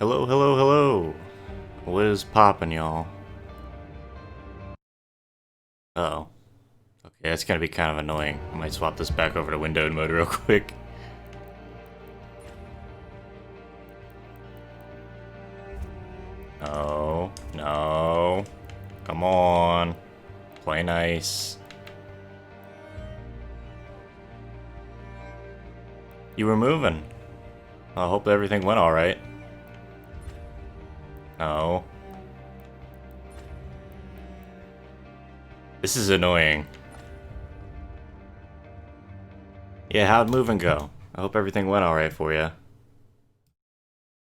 Hello, hello, hello. What is poppin', y'all? Uh oh. Okay, that's gonna be kind of annoying. I might swap this back over to windowed mode real quick. No, no. Come on. Play nice. You were moving. I hope everything went alright. No. This is annoying. Yeah, how'd moving go? I hope everything went alright for you.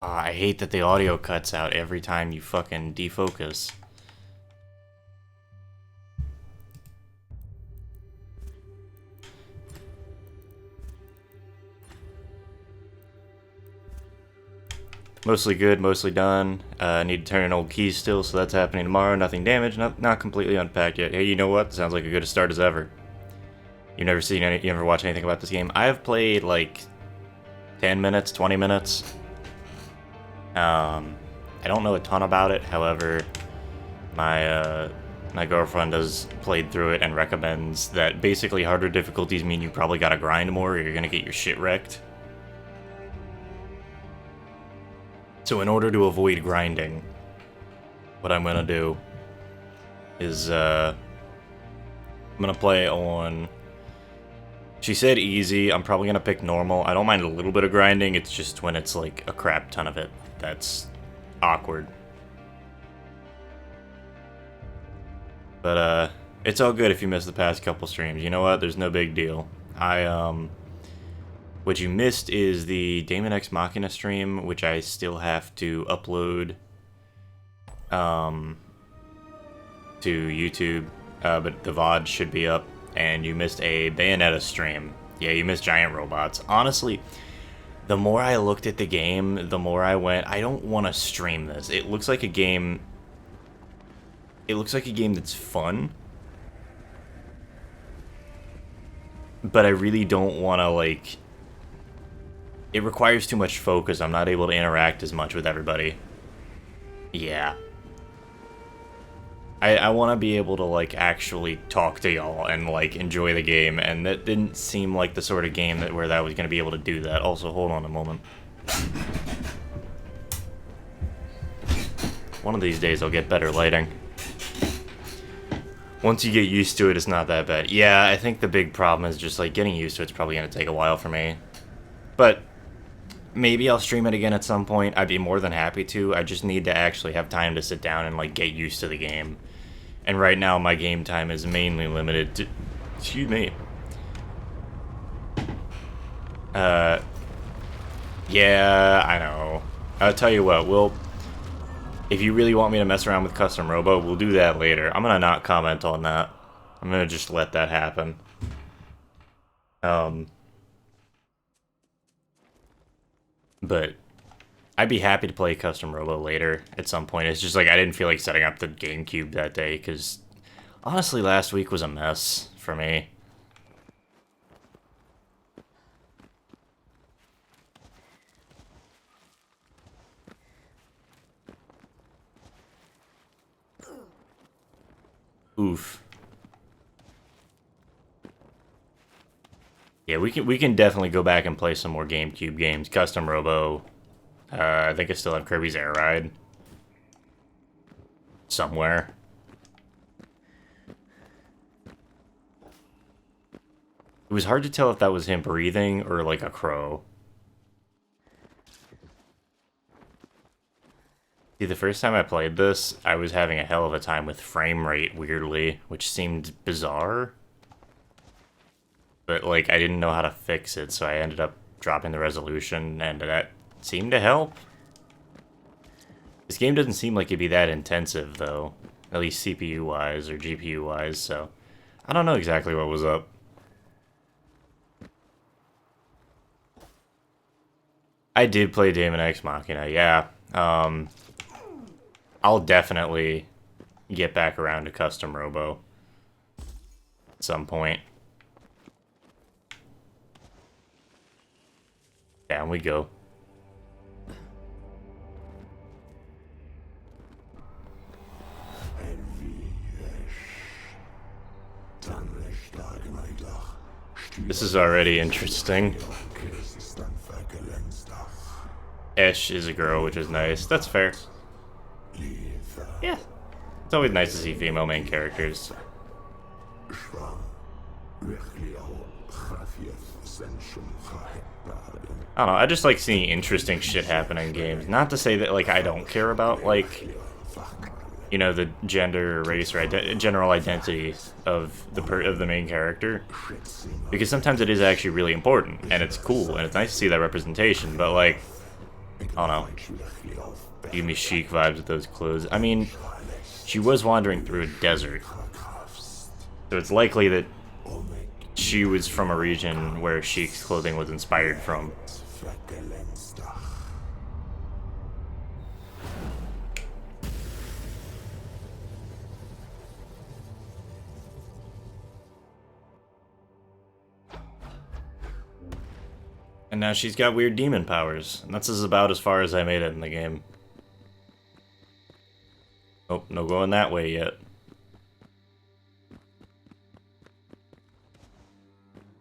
I hate that the audio cuts out every time you fucking defocus. Mostly good, mostly done. Need to turn in old keys still, so that's happening tomorrow. Nothing damaged, not completely unpacked yet. Hey, you know what? Sounds like a good a start as ever. You've never seen any, you never watched anything about this game? I've played like 10 minutes, 20 minutes. I don't know a ton about it. However, my girlfriend has played through it and recommends that basically harder difficulties mean you probably gotta grind more or you're gonna get your shit wrecked. So in order to avoid grinding, what I'm gonna do is I'm gonna play on. She said easy. I'm probably gonna pick normal. I don't mind a little bit of grinding. It's just when it's like a crap ton of it that's awkward. But it's all good if you missed the past couple streams. You know what? There's no big deal. What you missed is the Daemon X Machina stream, which I still have to upload to YouTube, but the VOD should be up. And you missed a Bayonetta stream. Yeah, you missed Giant Robots. Honestly, the more I looked at the game, the more I went, I don't want to stream this. It looks like a game... It looks like a game that's fun. But I really don't want to, like... It requires too much focus. I'm not able to interact as much with everybody. Yeah. I want to be able to, like, actually talk to y'all and, like, enjoy the game. And that didn't seem like the sort of game where that was going to be able to do that. Also, hold on a moment. One of these days I'll get better lighting. Once you get used to it, it's not that bad. Yeah, I think the big problem is just, like, getting used to it's probably going to take a while for me. But maybe I'll stream it again at some point. I'd be more than happy to. I just need to actually have time to sit down and, like, get used to the game. And right now, my game time is mainly limited to... Excuse me. Yeah, I know. I'll tell you what, if you really want me to mess around with Custom Robo, we'll do that later. I'm gonna not comment on that. I'm gonna just let that happen. But I'd be happy to play Custom Robo later at some point. It's just like I didn't feel like setting up the GameCube that day because honestly last week was a mess for me. Oof. Yeah, we can definitely go back and play some more GameCube games. Custom Robo. I think I still have Kirby's Air Ride. Somewhere. It was hard to tell if that was him breathing or like a crow. See, the first time I played this, I was having a hell of a time with frame rate, weirdly, which seemed bizarre. But, like, I didn't know how to fix it, so I ended up dropping the resolution, and that seemed to help. This game doesn't seem like it'd be that intensive, though. At least CPU-wise or GPU-wise, so... I don't know exactly what was up. I did play Daemon X Machina, yeah. I'll definitely get back around to Custom Robo at some point. Down we go. This is already interesting. Esh is a girl, which is nice. That's fair. Yeah. It's always nice to see female main characters. I don't know, I just like seeing interesting shit happen in games. Not to say that, like, I don't care about, like, you know, the gender or race or general identity of the main character. Because sometimes it is actually really important, and it's cool, and it's nice to see that representation, but, like, I don't know. Give me chic vibes with those clothes. I mean, she was wandering through a desert. So it's likely that she was from a region where chic's clothing was inspired from. And now she's got weird demon powers, and that's about as far as I made it in the game. Oh, no going that way yet.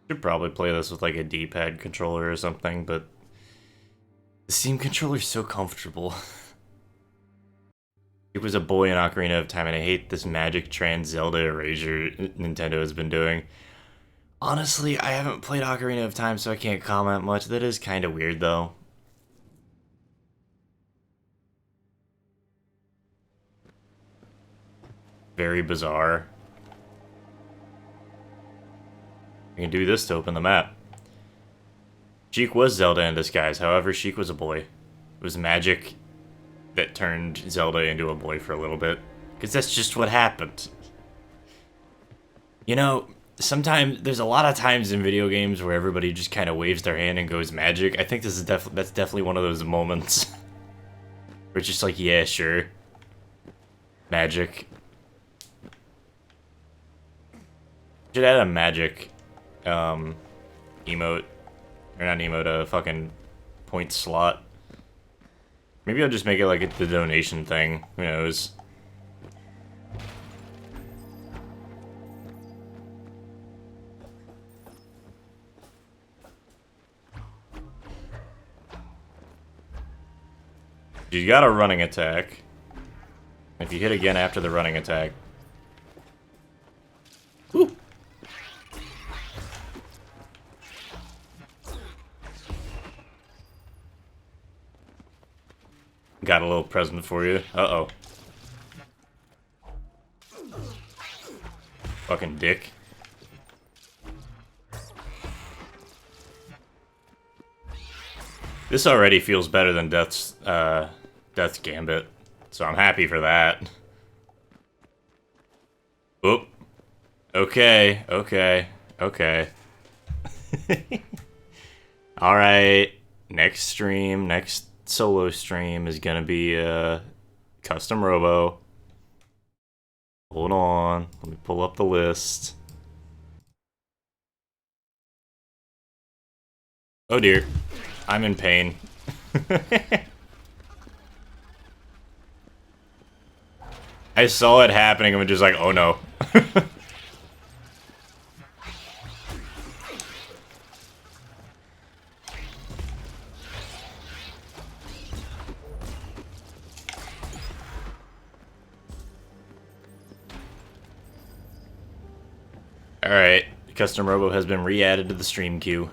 Should probably play this with like a D-pad controller or something, but the Steam controller's so comfortable. It was a boy in Ocarina of Time, and I hate this magic trans Zelda erasure Nintendo has been doing. Honestly, I haven't played Ocarina of Time, so I can't comment much. That is kind of weird, though. Very bizarre. You can do this to open the map. Sheik was Zelda in disguise, however, Sheik was a boy. It was magic that turned Zelda into a boy for a little bit. Because that's just what happened. You know, sometimes, there's a lot of times in video games where everybody just kind of waves their hand and goes magic. I think this is that's definitely one of those moments. Where it's just like, yeah, sure. Magic. Should add a magic, emote. Or not emote, a fucking point slot. Maybe I'll just make it like the donation thing. Who knows? You got a running attack. If you hit again after the running attack. Woo! Got a little present for you. Uh-oh. Fucking dick. This already feels better than Death's Gambit, so I'm happy for that. Oop. Okay, okay, okay. Alright, next stream, next solo stream is gonna be Custom Robo. Hold on, let me pull up the list. Oh dear, I'm in pain. I saw it happening and was just like, oh no. Alright, Custom Robo has been re-added to the stream queue.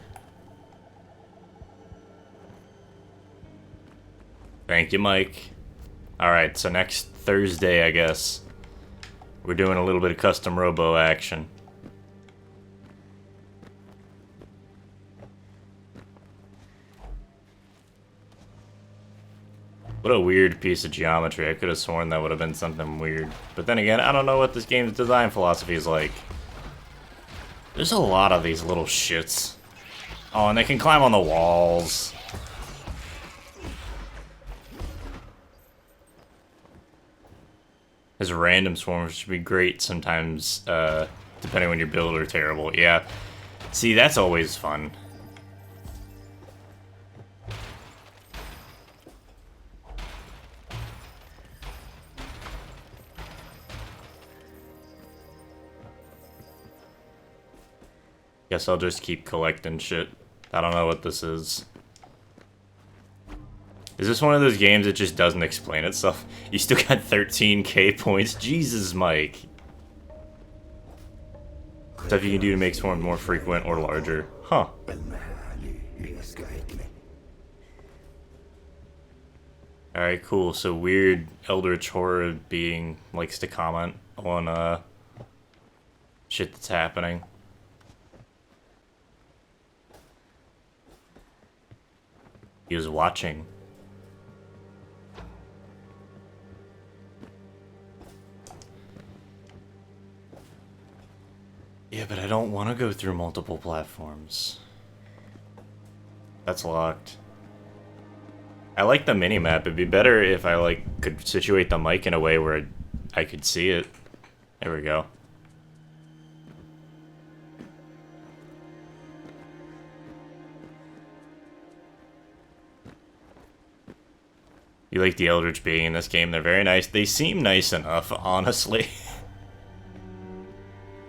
Thank you, Mike. Alright, so next Thursday, I guess, we're doing a little bit of Custom Robo action. What a weird piece of geometry. I could have sworn that would have been something weird. But then again, I don't know what this game's design philosophy is like. There's a lot of these little shits. Oh, and they can climb on the walls. His random swarms should be great sometimes, depending on your build or terrible. Yeah. See, that's always fun. Guess I'll just keep collecting shit. I don't know what this is. Is this one of those games that just doesn't explain itself? You still got 13k points? Jesus, Mike. Stuff you can do to make swarms more frequent or larger. Huh. Alright, cool. So weird eldritch horror being likes to comment on shit that's happening. He was watching. Yeah, but I don't want to go through multiple platforms. That's locked. I like the mini-map. It'd be better if I, like, could situate the mic in a way where I could see it. There we go. You like the Eldritch being in this game? They're very nice. They seem nice enough, honestly.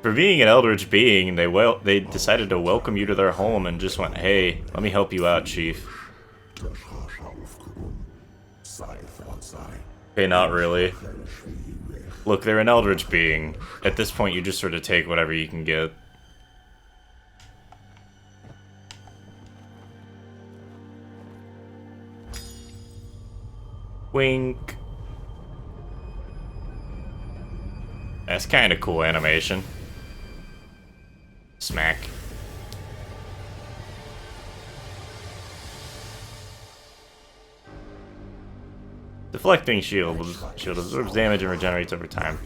For being an Eldritch being, they decided to welcome you to their home and just went, hey, let me help you out, Chief. Okay, not really. Look, they're an Eldritch being. At this point, you just sort of take whatever you can get. Wink. That's kind of cool animation. Smack. Deflecting shield absorbs damage and regenerates over time.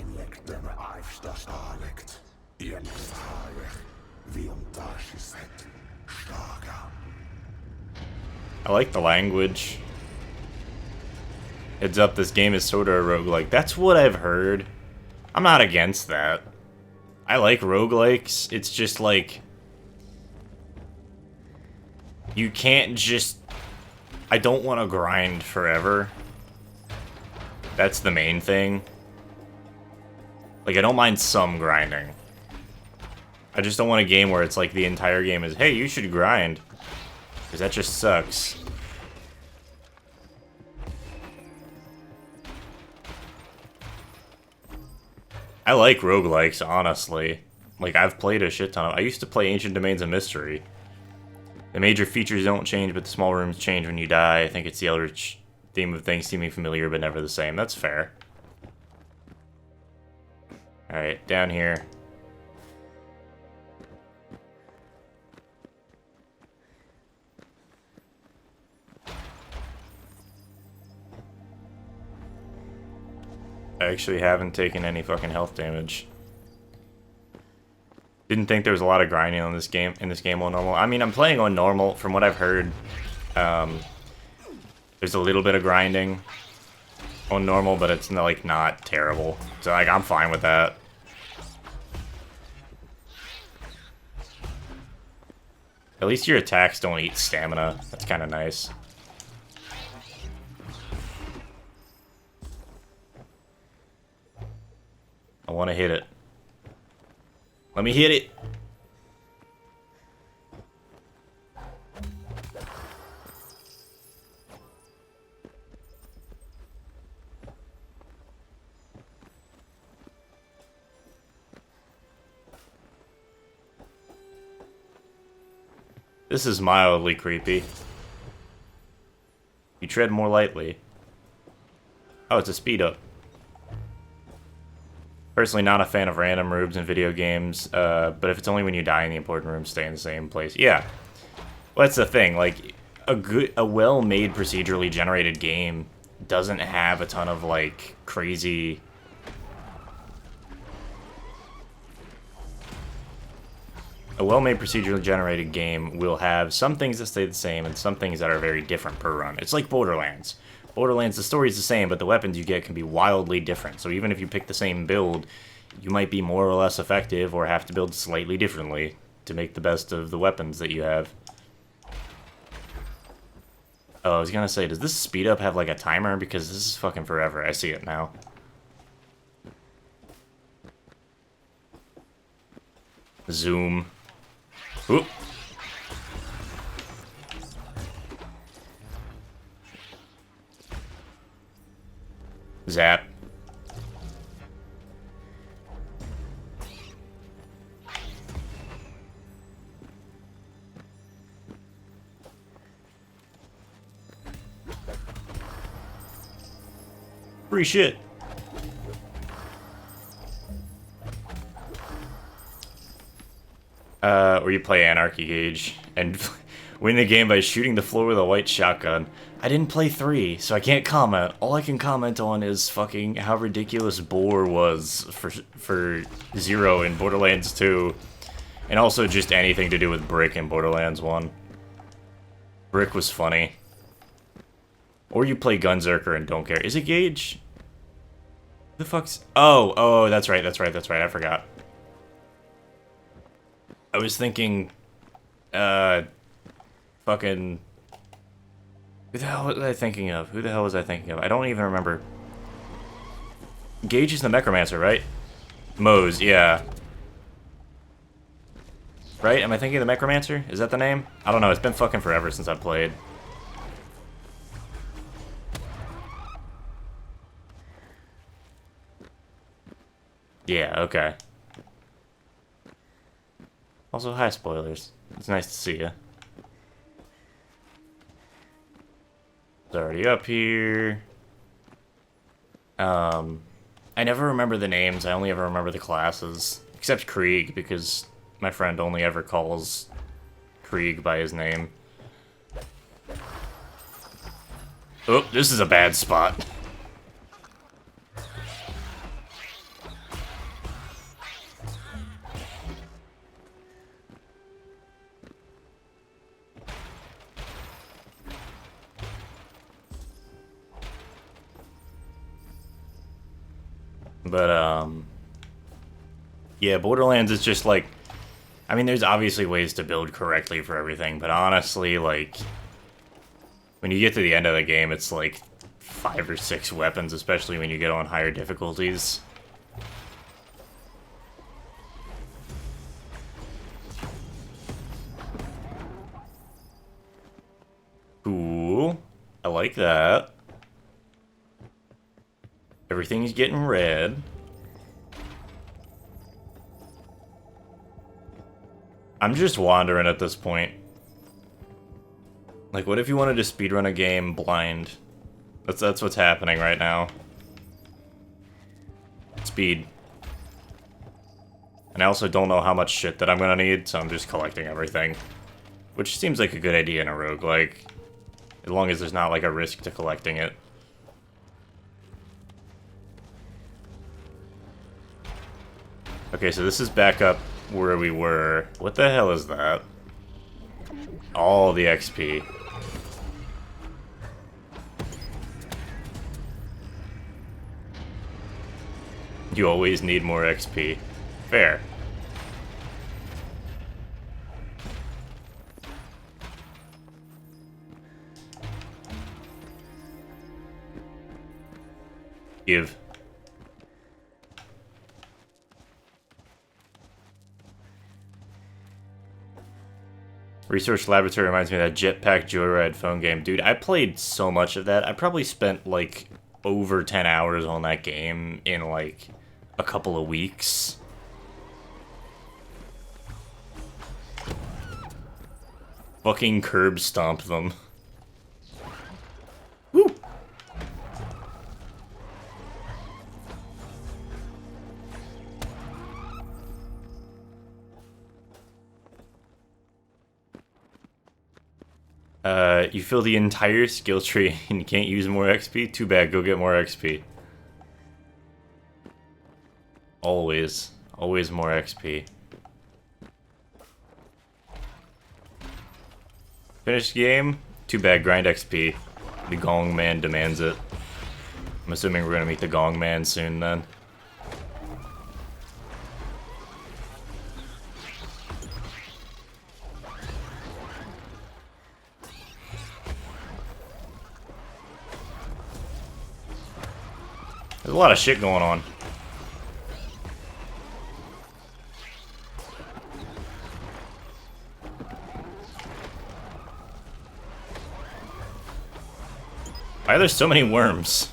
I like the language. Heads up, this game is sort of a roguelike. That's what I've heard. I'm not against that. I like roguelikes. It's just like... you can't just... I don't want to grind forever. That's the main thing. Like, I don't mind some grinding. I just don't want a game where it's like the entire game is, hey, you should grind. Because that just sucks. I like roguelikes, honestly. Like, I've played a shit ton of... I used to play Ancient Domains of Mystery. The major features don't change, but the small rooms change when you die. I think it's the Eldritch theme of things seeming familiar, but never the same. That's fair. Alright, down here. I actually haven't taken any fucking health damage. Didn't think there was a lot of grinding on this game on normal. I mean, I'm playing on normal. From what I've heard, there's a little bit of grinding on normal, but it's like not terrible. So like I'm fine with that. At least your attacks don't eat stamina. That's kind of nice. I want to hit it. Let me hit it. This is mildly creepy. You tread more lightly. Oh, it's a speed up. Personally, not a fan of random rooms in video games, but if it's only when you die in the important rooms, stay in the same place. Yeah, well, that's the thing. Like, a well-made procedurally generated game doesn't have a ton of like crazy. A well-made procedurally generated game will have some things that stay the same and some things that are very different per run. It's like Borderlands. Borderlands, the story's the same, but the weapons you get can be wildly different. So even if you pick the same build, you might be more or less effective or have to build slightly differently to make the best of the weapons that you have. Oh, I was gonna say, does this speed up have like a timer? Because this is fucking forever. I see it now. Zoom. Oop. Zap. Free shit. Or you play Anarchy Gauge and win the game by shooting the floor with a white shotgun. I didn't play 3, so I can't comment. All I can comment on is fucking how ridiculous Boar was for 0 in Borderlands 2. And also just anything to do with Brick in Borderlands 1. Brick was funny. Or you play Gunzerker and don't care. Is it Gauge? Who the fuck's... Oh, that's right, I forgot. I was thinking, fucking... Who the hell was I thinking of? I don't even remember. Gage is the Necromancer, right? Mose, yeah. Right? Am I thinking of the Necromancer? Is that the name? I don't know, it's been fucking forever since I played. Yeah, okay. Also, hi, spoilers. It's nice to see you. It's already up here. I never remember the names. I only ever remember the classes. Except Krieg, because my friend only ever calls Krieg by his name. Oh, this is a bad spot. But, yeah, Borderlands is just, like... I mean, there's obviously ways to build correctly for everything, but honestly, like... When you get to the end of the game, it's, like, 5 or 6 weapons, especially when you get on higher difficulties. Cool. I like that. Everything's getting red. I'm just wandering at this point. Like, what if you wanted to speedrun a game blind? That's what's happening right now. Speed. And I also don't know how much shit that I'm gonna need, so I'm just collecting everything. Which seems like a good idea in a roguelike. As long as there's not, like, a risk to collecting it. Okay, so this is back up where we were. What the hell is that? All the XP. You always need more XP. Fair. Give. Research Laboratory reminds me of that Jetpack Joyride phone game. Dude, I played so much of that. I probably spent, like, over 10 hours on that game in, like, a couple of weeks. Fucking curb stomp them. Woo! You fill the entire skill tree and you can't use more XP? Too bad, go get more XP. Always. Always more XP. Finished game? Too bad, grind XP. The Gong Man demands it. I'm assuming we're gonna meet the Gong Man soon then. There's a lot of shit going on. Why are there so many worms?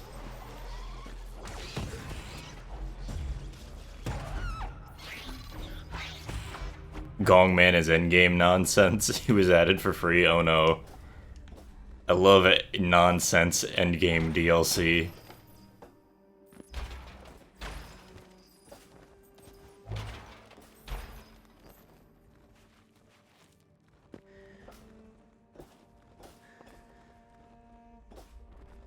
Gongman is endgame nonsense. He was added for free. Oh no. I love it. Nonsense endgame DLC.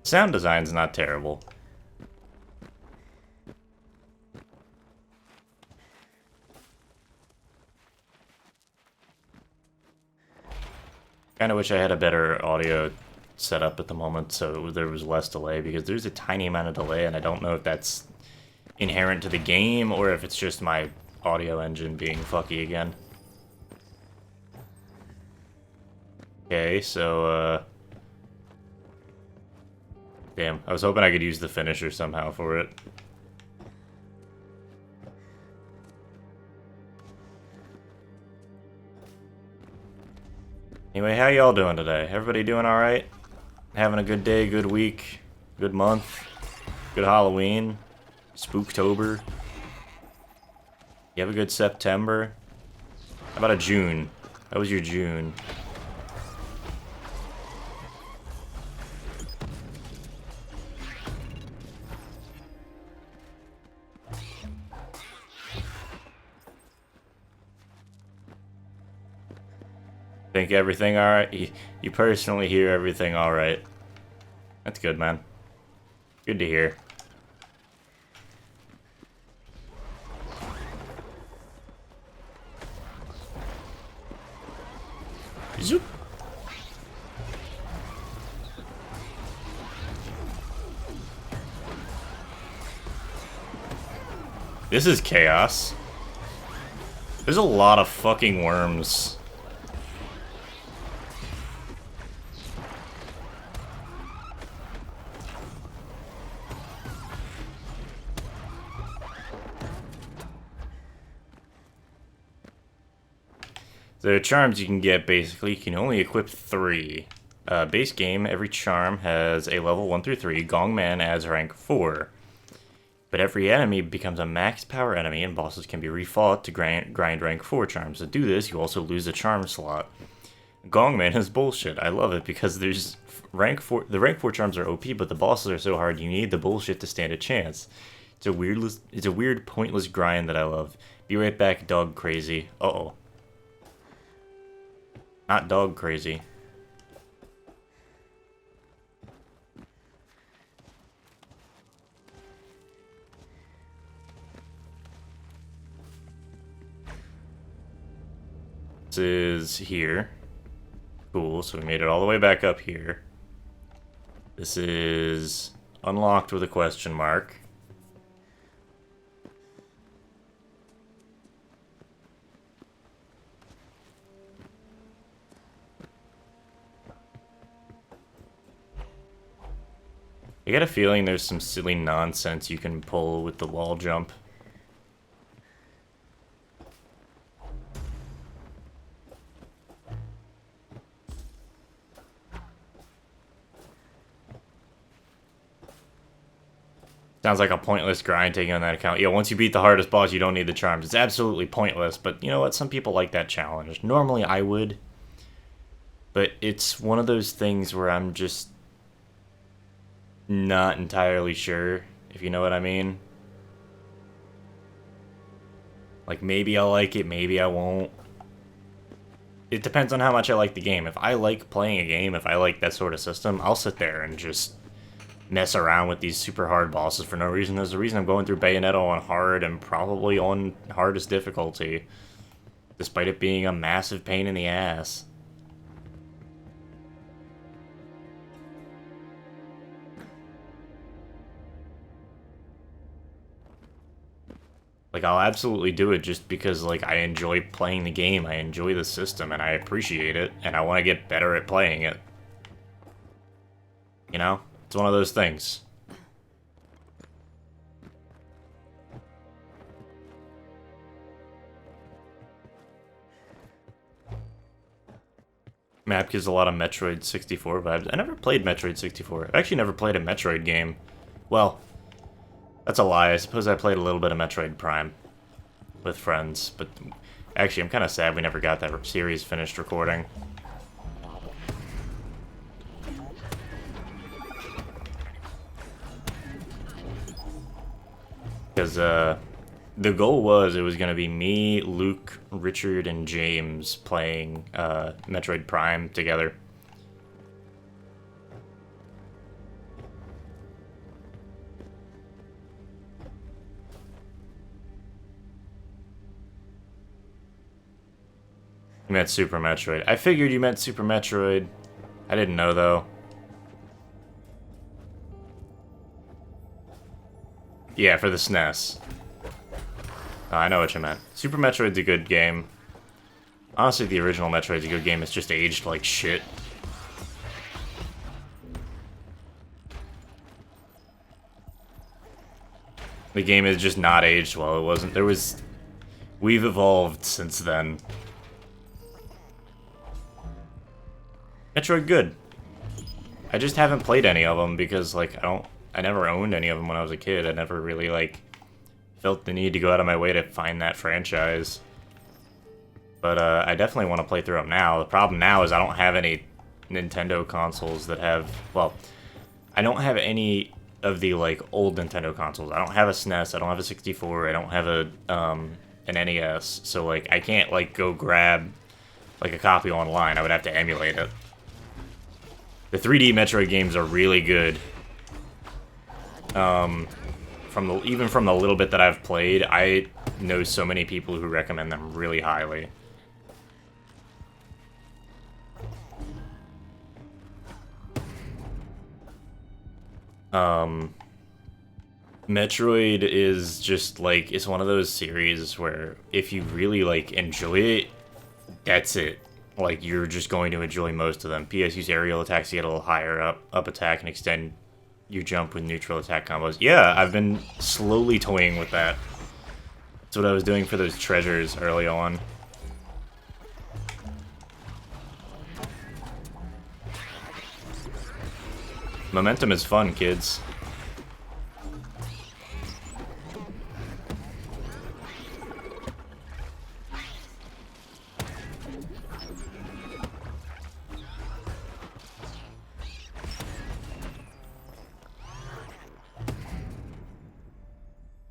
Sound design's not terrible. Kinda wish I had a better audio setup at the moment so there was less delay, because there's a tiny amount of delay and I don't know if that's inherent to the game or if it's just my audio engine being fucky again. Okay, so, damn, I was hoping I could use the finisher somehow for it. Anyway, how y'all doing today? Everybody doing alright? Having a good day, good week, good month, good Halloween, Spooktober? You have a good September? How about a June? How was your June? Think everything alright? You personally hear everything alright. That's good, man. Good to hear. Zoop. This is chaos. There's a lot of fucking worms. The charms you can get, basically, you can only equip 3. Base game, every charm has a level 1 through 3. Gongman adds rank 4. But every enemy becomes a max power enemy, and bosses can be refought to grind rank 4 charms. To do this, you also lose a charm slot. Gongman is bullshit. I love it because there's rank 4. The rank 4 charms are OP, but the bosses are so hard you need the bullshit to stand a chance. It's a weird, pointless grind that I love. Be right back, dog crazy. Uh-oh. Not dog crazy. This is here. Cool, so we made it all the way back up here. This is unlocked with a question mark. I get a feeling there's some silly nonsense you can pull with the wall jump. Sounds like a pointless grind taking on that account. Yeah, once you beat the hardest boss, you don't need the charms. It's absolutely pointless, but you know what? Some people like that challenge. Normally I would, but it's one of those things where I'm just not entirely sure, if you know what I mean. Like, maybe I'll like it, maybe I won't. It depends on how much I like the game. If I like playing a game, if I like that sort of system, I'll sit there and just mess around with these super hard bosses for no reason. There's a reason I'm going through Bayonetta on hard and probably on hardest difficulty, despite it being a massive pain in the ass. Like, I'll absolutely do it just because, like, I enjoy playing the game, I enjoy the system, and I appreciate it, and I want to get better at playing it. You know? It's one of those things. Map gives a lot of Metroid 64 vibes. I never played Metroid 64. I've actually never played a Metroid game. Well, that's a lie. I suppose I played a little bit of Metroid Prime with friends, but actually I'm kind of sad we never got that series finished recording. Because the goal was it was going to be me, Luke, Richard, and James playing Metroid Prime together. You meant Super Metroid. I figured you meant Super Metroid. I didn't know, though. Yeah, for the SNES. Oh, I know what you meant. Super Metroid's a good game. Honestly, the original Metroid's a good game. It's just aged like shit. The game is just not aged well. It wasn't. There was... We've evolved since then. Metroid good. I just haven't played any of them because, like, I never owned any of them when I was a kid. I never really, like, felt the need to go out of my way to find that franchise. But, I definitely want to play through them now. The problem now is I don't have any Nintendo consoles that have... Well, I don't have any of the, like, old Nintendo consoles. I don't have a SNES, I don't have a 64, I don't have a, an NES. So, like, I can't, like, go grab, like, a copy online. I would have to emulate it. The 3D Metroid games are really good. Even from the little bit that I've played, I know so many people who recommend them really highly. Metroid is just, like, it's one of those series where if you really, like, enjoy it, that's it. Like, you're just going to enjoy most of them. PS use aerial attacks to get a little higher up attack and extend your jump with neutral attack combos. Yeah, I've been slowly toying with that. That's what I was doing for those treasures early on. Momentum is fun, kids.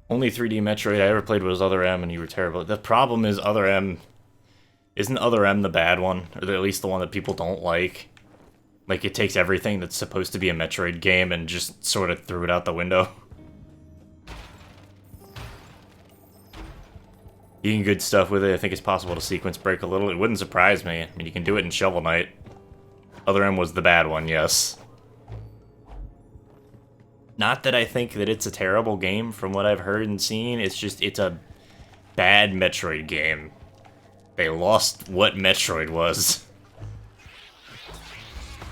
Only 3D Metroid I ever played was Other M, and you were terrible. The problem is Other M... Isn't Other M the bad one? Or at least the one that people don't like? Like, it takes everything that's supposed to be a Metroid game and just sort of threw it out the window. You can good stuff with it. I think it's possible to sequence break a little. It wouldn't surprise me. I mean, you can do it in Shovel Knight. Other M was the bad one, yes. Not that I think that it's a terrible game from what I've heard and seen. It's just, it's a bad Metroid game. They lost what Metroid was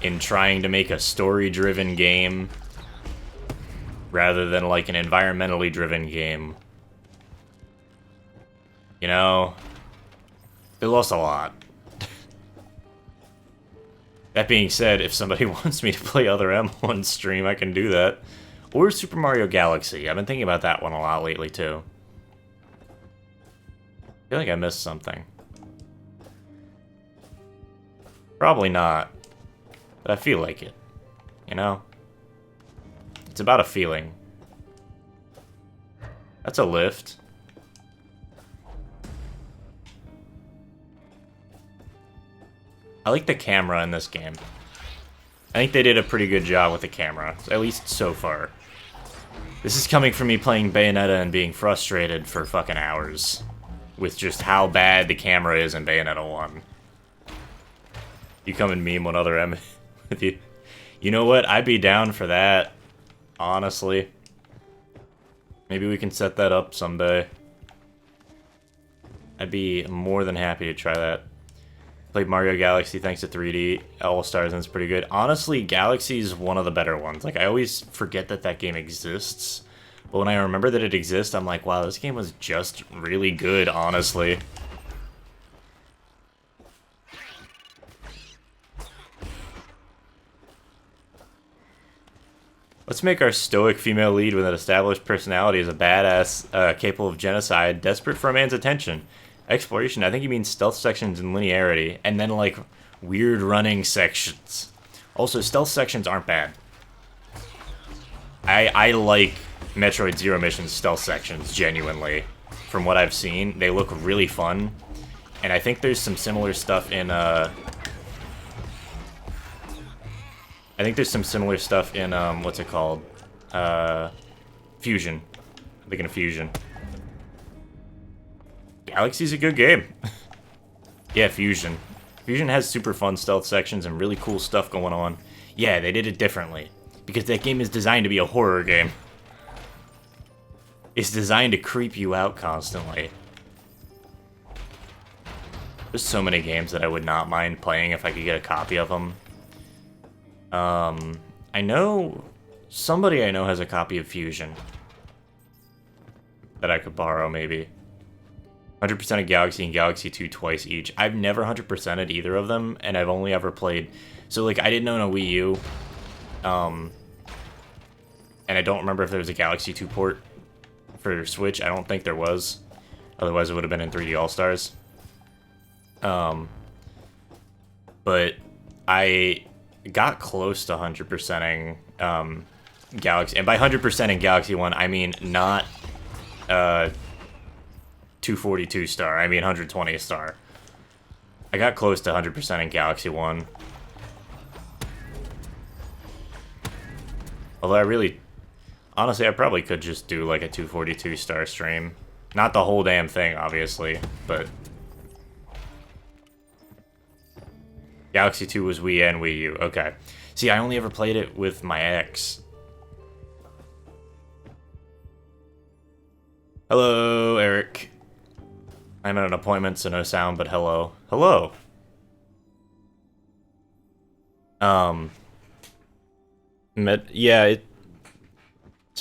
in trying to make a story-driven game rather than like an environmentally driven game. You know, they lost a lot. That being said, if somebody wants me to play Other M on stream, I can do that. Or Super Mario Galaxy. I've been thinking about that one a lot lately, too. I feel like I missed something. Probably not. But I feel like it. You know? It's about a feeling. That's a lift. I like the camera in this game. I think they did a pretty good job with the camera, at least so far. This is coming from me playing Bayonetta and being frustrated for fucking hours with just how bad the camera is in Bayonetta 1. You come and meme one Other M with you. You know what? I'd be down for that, honestly. Maybe we can set that up someday. I'd be more than happy to try that. Played Mario Galaxy thanks to 3D All-Stars, and it's pretty good. Honestly, Galaxy's one of the better ones. Like, I always forget that that game exists. But when I remember that it exists, I'm like, wow, this game was just really good, honestly. Let's make our stoic female lead with an established personality as a badass, capable of genocide, desperate for a man's attention. Exploration, I think you mean stealth sections and linearity, and then, like, weird running sections. Also, stealth sections aren't bad. I like Metroid Zero Mission's stealth sections, genuinely. From what I've seen, they look really fun. And I think there's some similar stuff in, what's it called? Fusion. I'm thinking of Fusion. Galaxy's a good game. Yeah, Fusion. Fusion has super fun stealth sections and really cool stuff going on. Yeah, they did it differently. Because that game is designed to be a horror game. It's designed to creep you out constantly. There's so many games that I would not mind playing if I could get a copy of them. I know... Somebody I know has a copy of Fusion. That I could borrow, maybe. 100% of Galaxy and Galaxy 2 twice each. I've never 100%ed either of them, and I've only ever played... So, like, I didn't own a Wii U. And I don't remember if there was a Galaxy 2 port for Switch. I don't think there was. Otherwise, it would have been in 3D All-Stars. But I got close to 100%ing Galaxy. And by 100%ing Galaxy 1, I mean not 242 star. I mean 120 star. I got close to 100% in Galaxy 1. Although I really... Honestly, I probably could just do like a 242 star stream. Not the whole damn thing, obviously, but... Galaxy 2 was Wii and Wii U. Okay. See, I only ever played it with my ex. Hello, Eric. I'm at an appointment, so no sound, but hello. Hello! So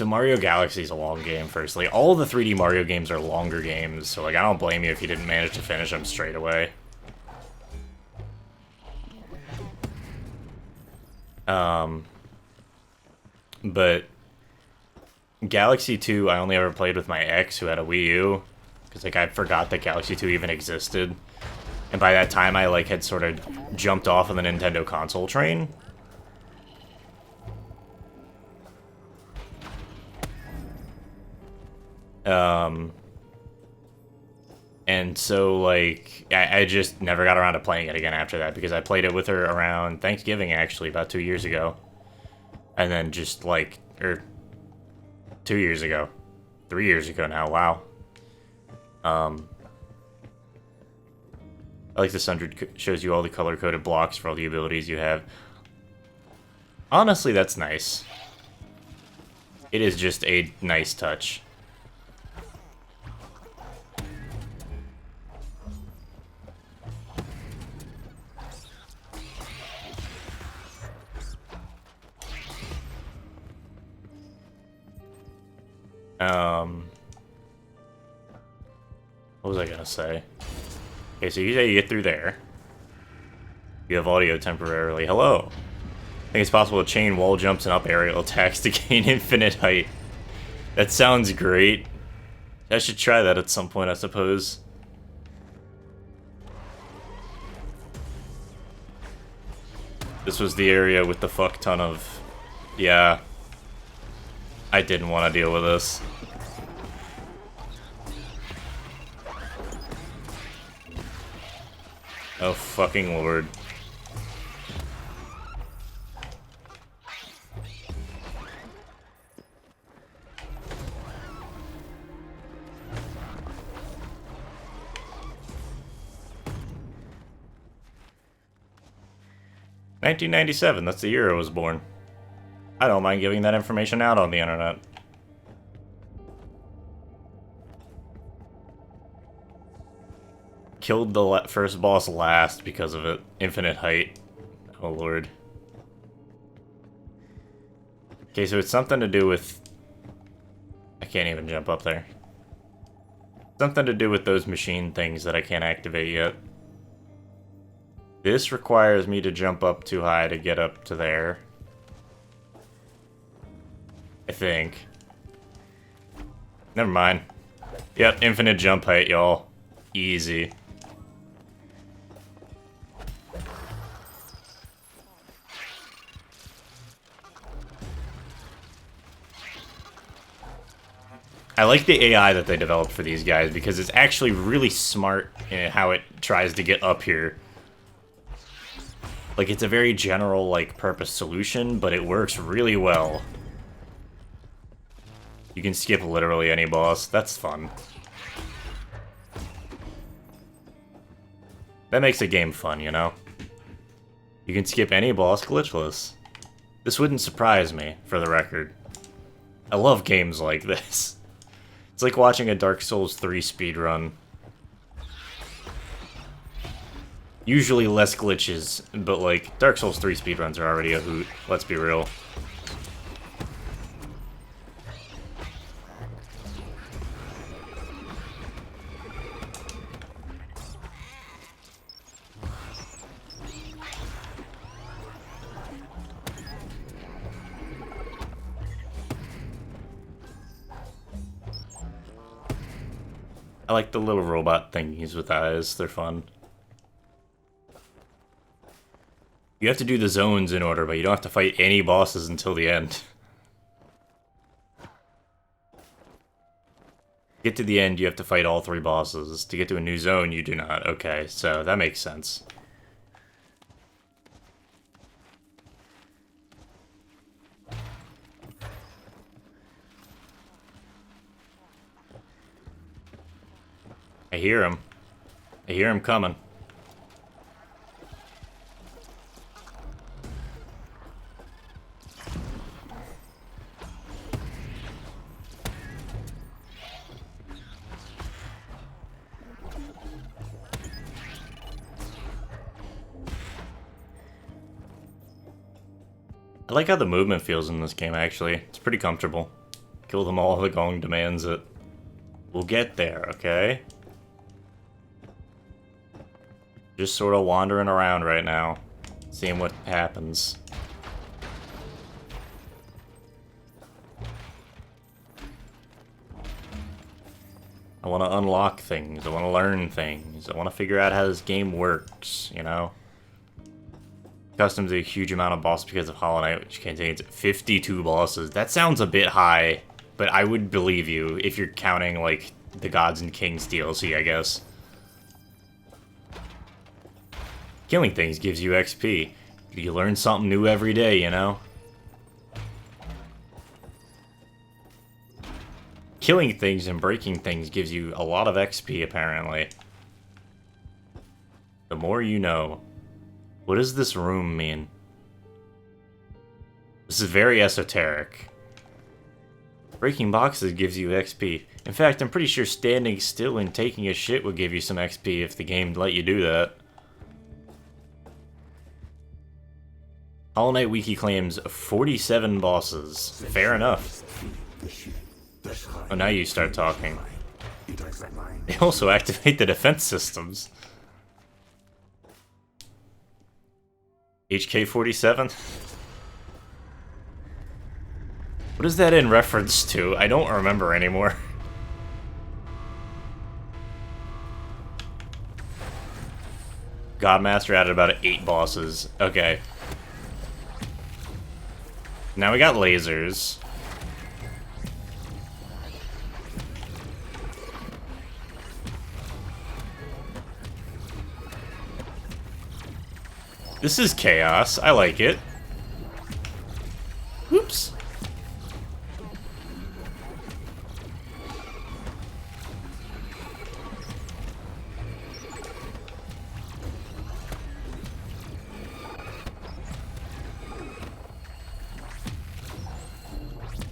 Mario Galaxy is a long game, firstly. All the 3D Mario games are longer games, so, like, I don't blame you if you didn't manage to finish them straight away. But Galaxy 2, I only ever played with my ex who had a Wii U, because, like, I forgot that Galaxy 2 even existed. And by that time, I, like, had sort of jumped off of the Nintendo console train. And so, like, I just never got around to playing it again after that, because I played it with her around Thanksgiving, actually, about 2 years ago. And then just, like, 2 years ago. 3 years ago now, wow. I like the Sundered shows you all the color-coded blocks for all the abilities you have. Honestly, that's nice. It is just a nice touch. What was I gonna say? Okay, so you say you get through there. You have audio temporarily. Hello! I think it's possible to chain wall jumps and up aerial attacks to gain infinite height. That sounds great. I should try that at some point, I suppose. This was the area with the fuck ton of... Yeah. I didn't want to deal with this. Oh, fucking lord. "1997, that's the year I was born. I don't mind giving that information out on the internet." Killed the first boss last because of it. Infinite height. Oh lord. Okay, so it's something to do with... I can't even jump up there. Something to do with those machine things that I can't activate yet. This requires me to jump up too high to get up to there. think. Never mind. Yep, infinite jump height, y'all. Easy. I like the AI that they developed for these guys because it's actually really smart in how it tries to get up here. Like, it's a very general, like, purpose solution, but it works really well. You can skip literally any boss. That's fun. That makes a game fun, you know? You can skip any boss glitchless. This wouldn't surprise me, for the record. I love games like this. It's like watching a Dark Souls 3 speedrun. Usually less glitches, but like, Dark Souls 3 speedruns are already a hoot, let's be real. I like the little robot thingies with eyes, they're fun. You have to do the zones in order, but you don't have to fight any bosses until the end. To get to the end, you have to fight all 3 bosses. To get to a new zone, you do not. Okay, so that makes sense. I hear him. I hear him coming. I like how the movement feels in this game, actually. It's pretty comfortable. Kill them all, the gong demands it. We'll get there, okay? Just sort of wandering around right now, seeing what happens. I want to unlock things, I want to learn things, I want to figure out how this game works, you know? Accustomed to a huge amount of bosses because of Hollow Knight, which contains 52 bosses. That sounds a bit high, but I would believe you if you're counting, like, the Gods and Kings DLC, I guess. Killing things gives you XP. You learn something new every day, you know? Killing things and breaking things gives you a lot of XP, apparently. The more you know. What does this room mean? This is very esoteric. Breaking boxes gives you XP. In fact, I'm pretty sure standing still and taking a shit would give you some XP if the game let you do that. Hollow Knight Wiki claims 47 bosses. Fair enough. Oh, now you start talking. They also activate the defense systems. HK-47? What is that in reference to? I don't remember anymore. Godmaster added about 8 bosses. Okay. Now we got lasers. This is chaos. I like it. Oops.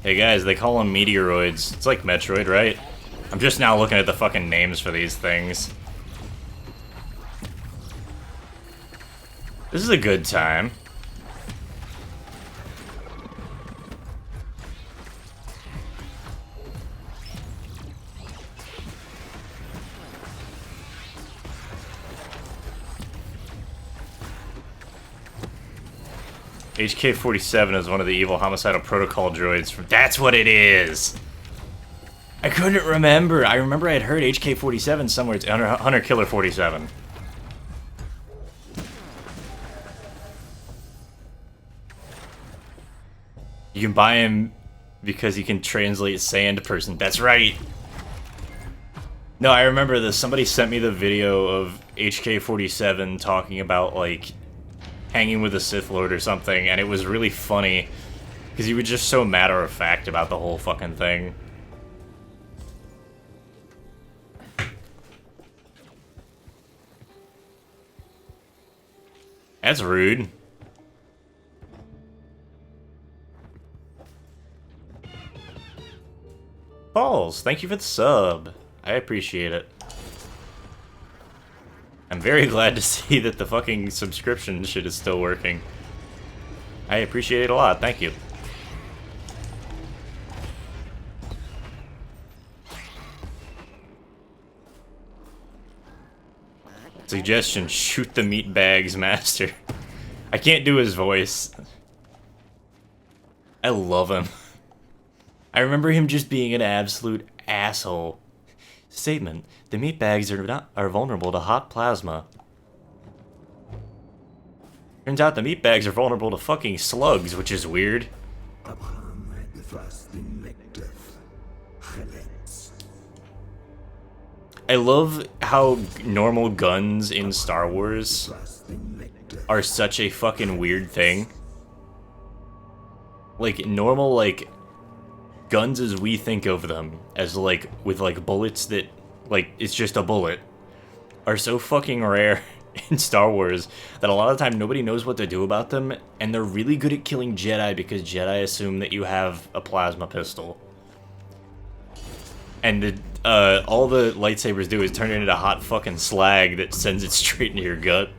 Hey guys, they call them meteoroids. It's like Metroid, right? I'm just now looking at the fucking names for these things. This is a good time. HK-47 is one of the evil homicidal protocol droids from... That's what it is! I couldn't remember. I remember I had heard HK-47 somewhere. It's Hunter Killer 47. You can buy him because he can translate sand person. That's right! No, I remember this. Somebody sent me the video of HK-47 talking about, like, hanging with a Sith Lord or something, and it was really funny, because he was just so matter-of-fact about the whole fucking thing. That's rude. Balls, thank you for the sub. I appreciate it. I'm very glad to see that the fucking subscription shit is still working. I appreciate it a lot, thank you. Suggestion, shoot the meat bags master. I can't do his voice. I love him. I remember him just being an absolute asshole. Statement, the meat bags are vulnerable to hot plasma. Turns out the meat bags are vulnerable to fucking slugs, which is weird. I love how normal guns in Star Wars are such a fucking weird thing. Like, normal, like, guns as we think of them, as, like, with, like, bullets that, like, it's just a bullet, are so fucking rare in Star Wars that a lot of the time nobody knows what to do about them, and they're really good at killing Jedi because Jedi assume that you have a plasma pistol. And all the lightsabers do is turn it into hot fucking slag that sends it straight into your gut.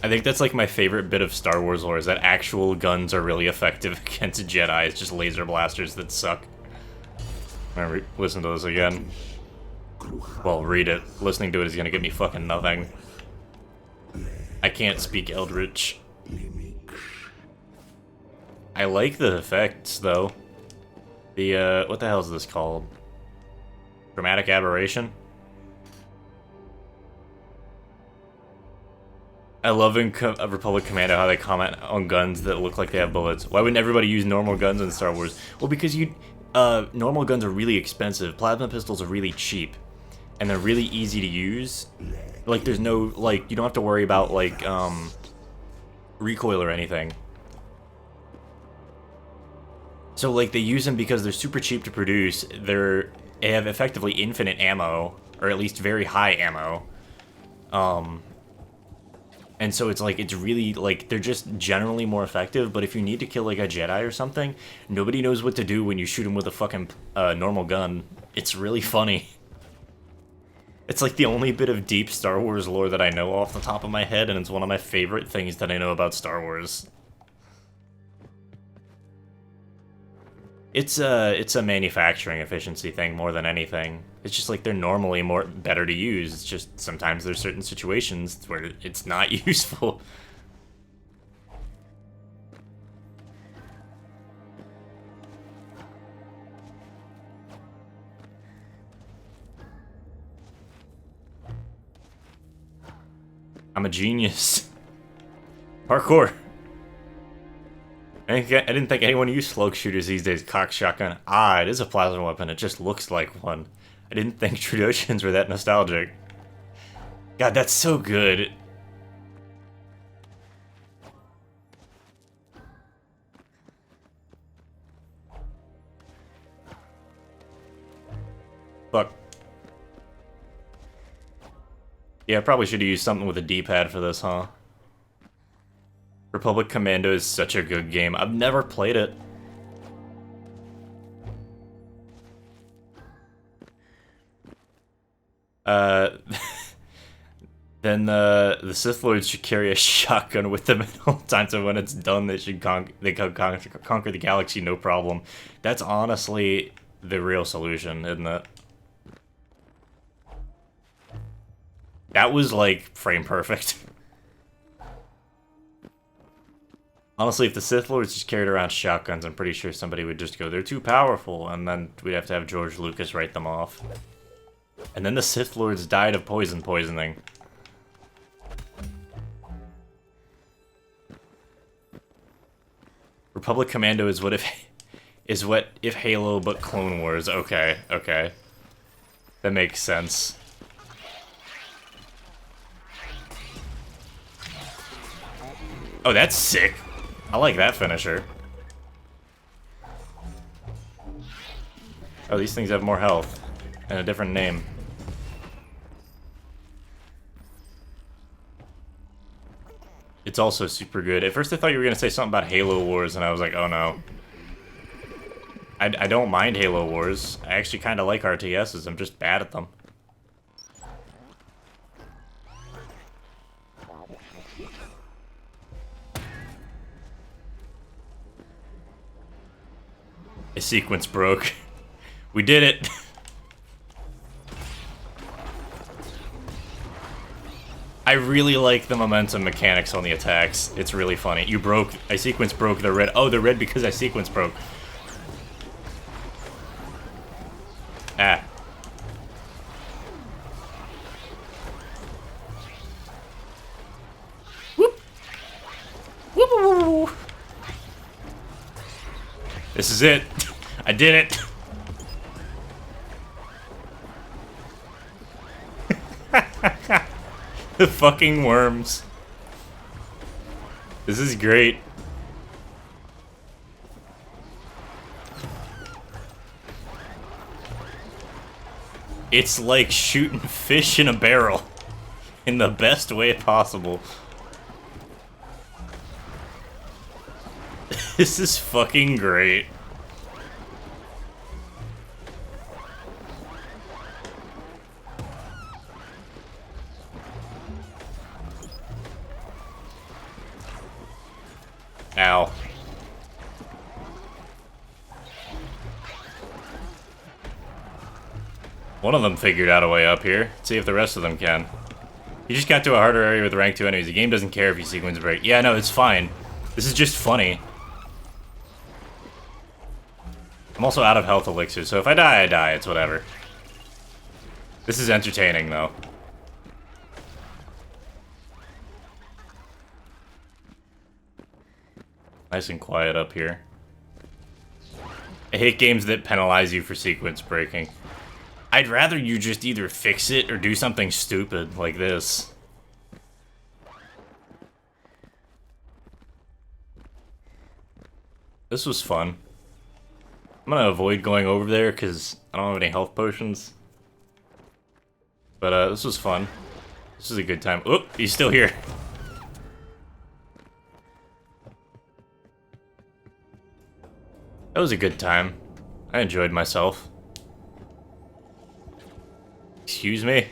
I think that's like my favorite bit of Star Wars lore, is that actual guns are really effective against Jedi. It's just laser blasters that suck. I'm gonna listen to this again. Well, read it. Listening to it is gonna get me fucking nothing. I can't speak Eldritch. I like the effects, though. The, what the hell is this called? Chromatic aberration? I love in Republic Commando how they comment on guns that look like they have bullets. Why wouldn't everybody use normal guns in Star Wars? Well, because normal guns are really expensive. Plasma pistols are really cheap. And they're really easy to use. Like, there's no, like, you don't have to worry about, like, recoil or anything. So, like, they use them because they're super cheap to produce. They have effectively infinite ammo, or at least very high ammo. And so it's like, it's really, like, they're just generally more effective, but if you need to kill, like, a Jedi or something, nobody knows what to do when you shoot him with a fucking normal gun. It's really funny. It's like the only bit of deep Star Wars lore that I know off the top of my head, and it's one of my favorite things that I know about Star Wars. It's a manufacturing efficiency thing more than anything. It's just like they're normally better to use. It's just sometimes there's certain situations where it's not useful. I'm a genius. Parkour. I didn't think anyone used slug shooters these days. Cock shotgun. Ah, it is a plasma weapon. It just looks like one. I didn't think Trudosians were that nostalgic. God, that's so good. Fuck. Yeah, I probably should have used something with a D-pad for this, huh? Republic Commando is such a good game. I've never played it. Then the Sith Lords should carry a shotgun with them at all times, so when it's done, they should conquer the galaxy, no problem. That's honestly the real solution, isn't it? That was, like, frame perfect. Honestly, if the Sith Lords just carried around shotguns, I'm pretty sure somebody would just go, they're too powerful, and then we'd have to have George Lucas write them off. And then the Sith Lords died of poisoning. Republic Commando is what if Halo but Clone Wars. Okay, okay. That makes sense. Oh, that's sick. I like that finisher. Oh, these things have more health. And a different name. It's also super good. At first I thought you were going to say something about Halo Wars, and I was like, oh no. I don't mind Halo Wars. I actually kind of like RTSs. I'm just bad at them. A sequence broke. We did it. I really like the momentum mechanics on the attacks. It's really funny. You broke. I sequence broke the red. Oh, the red because I sequence broke. Ah. Whoop. Whoop, whoop, whoop. This is it. I did it. The fucking worms. This is great. It's like shooting fish in a barrel. In the best way possible. This is fucking great. Ow. One of them figured out a way up here. Let's see if the rest of them can. You just got to a harder area with rank 2 enemies. The game doesn't care if you sequence break. Yeah, no, it's fine. This is just funny. I'm also out of health elixir, so if I die, I die. It's whatever. This is entertaining, though. Nice and quiet up here. I hate games that penalize you for sequence breaking. I'd rather you just either fix it or do something stupid like this. This was fun. I'm gonna avoid going over there because I don't have any health potions. But this was fun. This is a good time. Oop, he's still here. That was a good time. I enjoyed myself. Excuse me?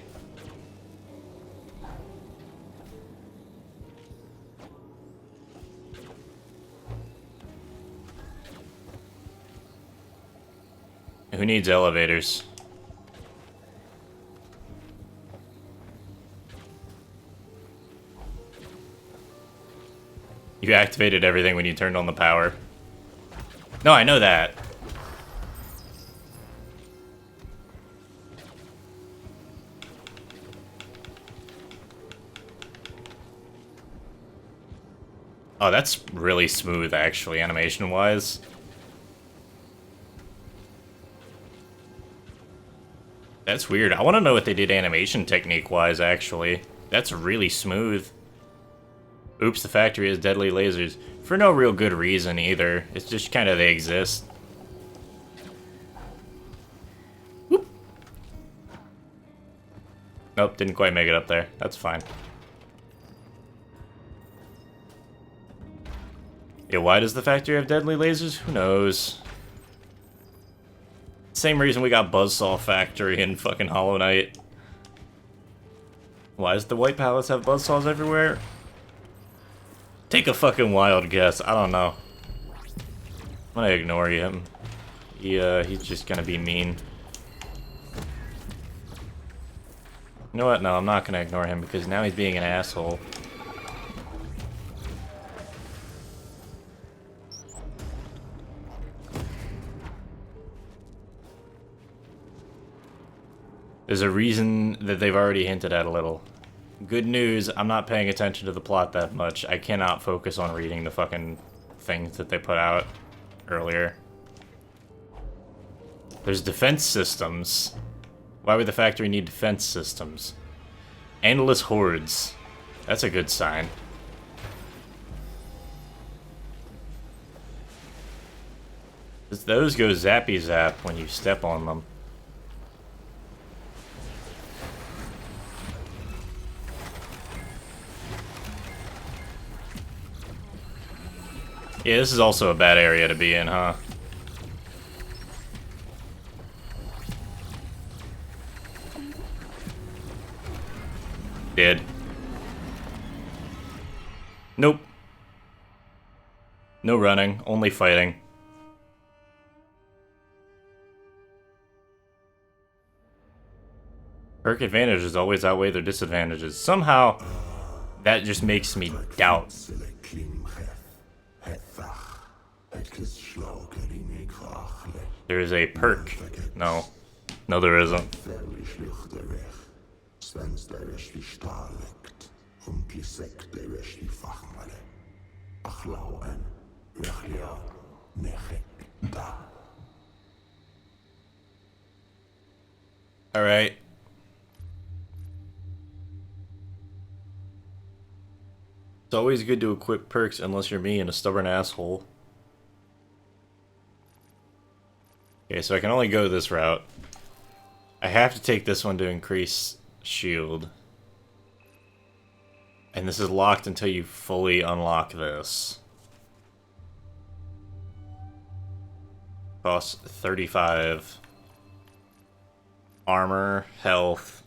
Who needs elevators? You activated everything when you turned on the power. No, I know that. Oh, that's really smooth, actually, animation-wise. That's weird. I want to know what they did animation technique-wise, actually. That's really smooth. Oops, the factory has deadly lasers. For no real good reason, either. It's just kind of they exist. Whoop. Nope, didn't quite make it up there. That's fine. Yeah, why does the factory have deadly lasers? Who knows? Same reason we got Buzzsaw Factory in fucking Hollow Knight. Why does the White Palace have buzzsaws everywhere? Take a fucking wild guess. I don't know. I'm gonna ignore him. He's just gonna be mean. You know what? No, I'm not gonna ignore him because now he's being an asshole. There's a reason that they've already hinted at a little. Good news, I'm not paying attention to the plot that much. I cannot focus on reading the fucking things that they put out earlier. There's defense systems. Why would the factory need defense systems? Endless hordes. That's a good sign. Those go zappy zap when you step on them. Yeah, this is also a bad area to be in, huh? Dead. Nope. No running, only fighting. Perk advantages always outweigh their disadvantages. Somehow, that just makes me doubt. There is a perk. No. No, there isn't. Alright. It's always good to equip perks unless you're me and a stubborn asshole. Okay, so I can only go this route. I have to take this one to increase shield. And this is locked until you fully unlock this. Costs 35. Armor, health.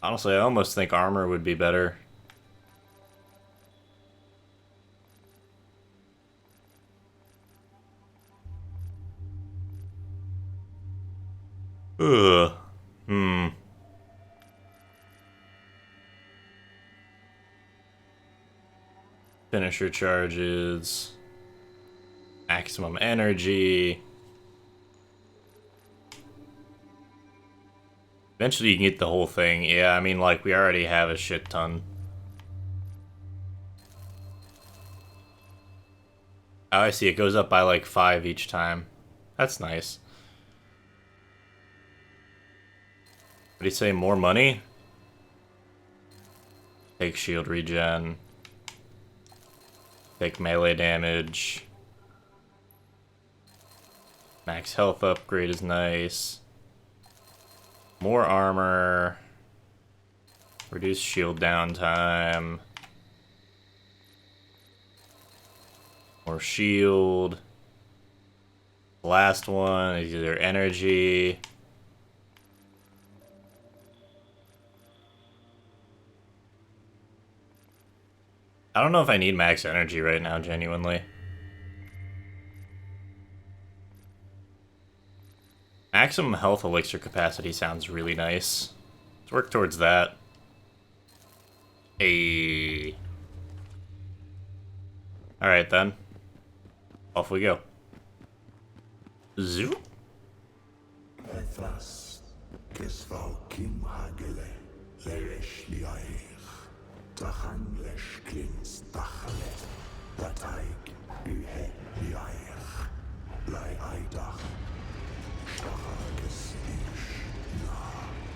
Honestly, I almost think armor would be better. Ugh. Finisher charges. Maximum energy. Eventually you can get the whole thing. Yeah, I mean, like, we already have a shit ton. Oh, I see. It goes up by, like, 5 each time. That's nice. What did he say? More money? Take shield regen. Take melee damage. Max health upgrade is nice. More armor. Reduce shield downtime. More shield. Last one is either energy. I don't know if I need max energy right now, genuinely. Maximum health elixir capacity sounds really nice. Let's work towards that. Hey. Alright then. Off we go. Zoop.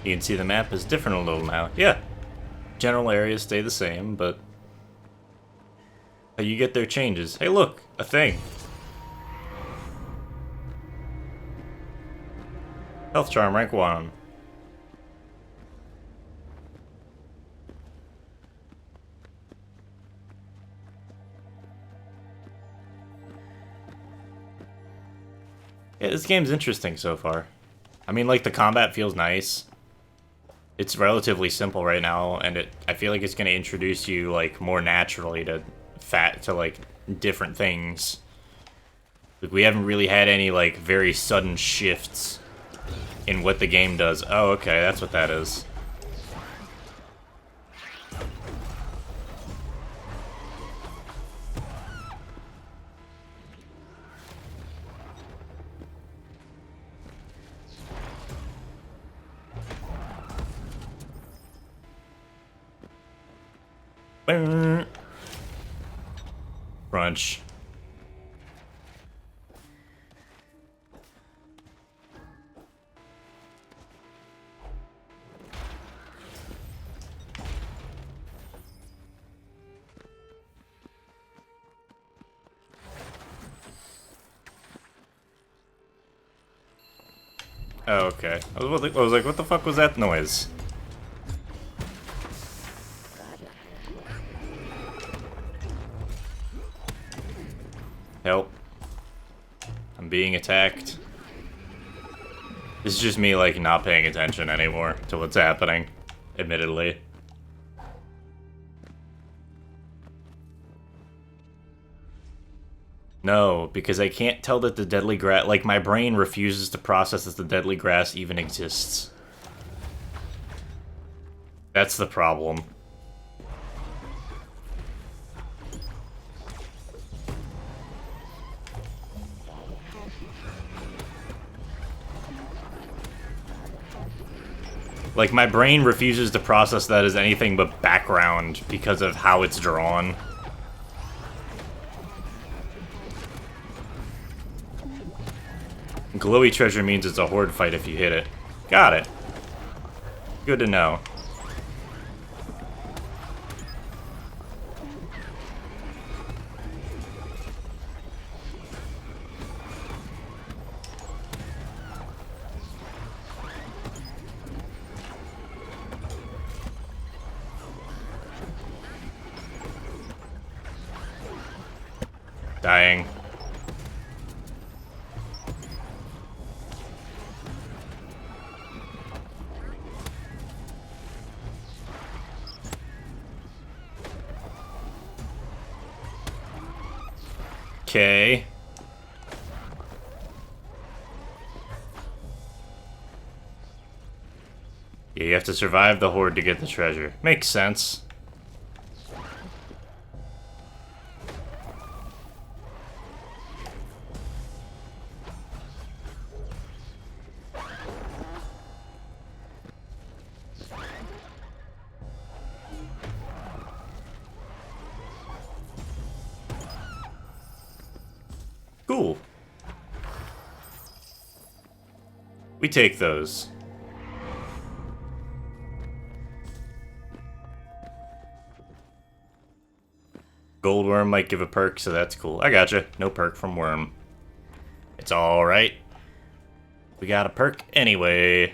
You can see the map is different a little now. Yeah. General areas stay the same, but how you get there changes. Hey look, a thing. Health charm rank 1. Yeah, this game's interesting so far. I mean, like, the combat feels nice. It's relatively simple right now, and I feel like it's going to introduce you, like, more naturally to like, different things. Like, we haven't really had any, like, very sudden shifts in what the game does. Oh, okay, that's what that is. Crunch. Oh, okay. I was like, what the fuck was that noise? Help. I'm being attacked. This is just me, like, not paying attention anymore to what's happening, admittedly. No, because I can't tell that the deadly grass... Like, my brain refuses to process that the deadly grass even exists. That's the problem. Like, my brain refuses to process that as anything but background because of how it's drawn. Glowy treasure means it's a horde fight if you hit it. Got it. Good to know. Dying. Okay. Yeah, you have to survive the horde to get the treasure. Makes sense. Cool. We take those. Gold worm might give a perk, so that's cool. I gotcha. No perk from worm. It's alright. We got a perk anyway.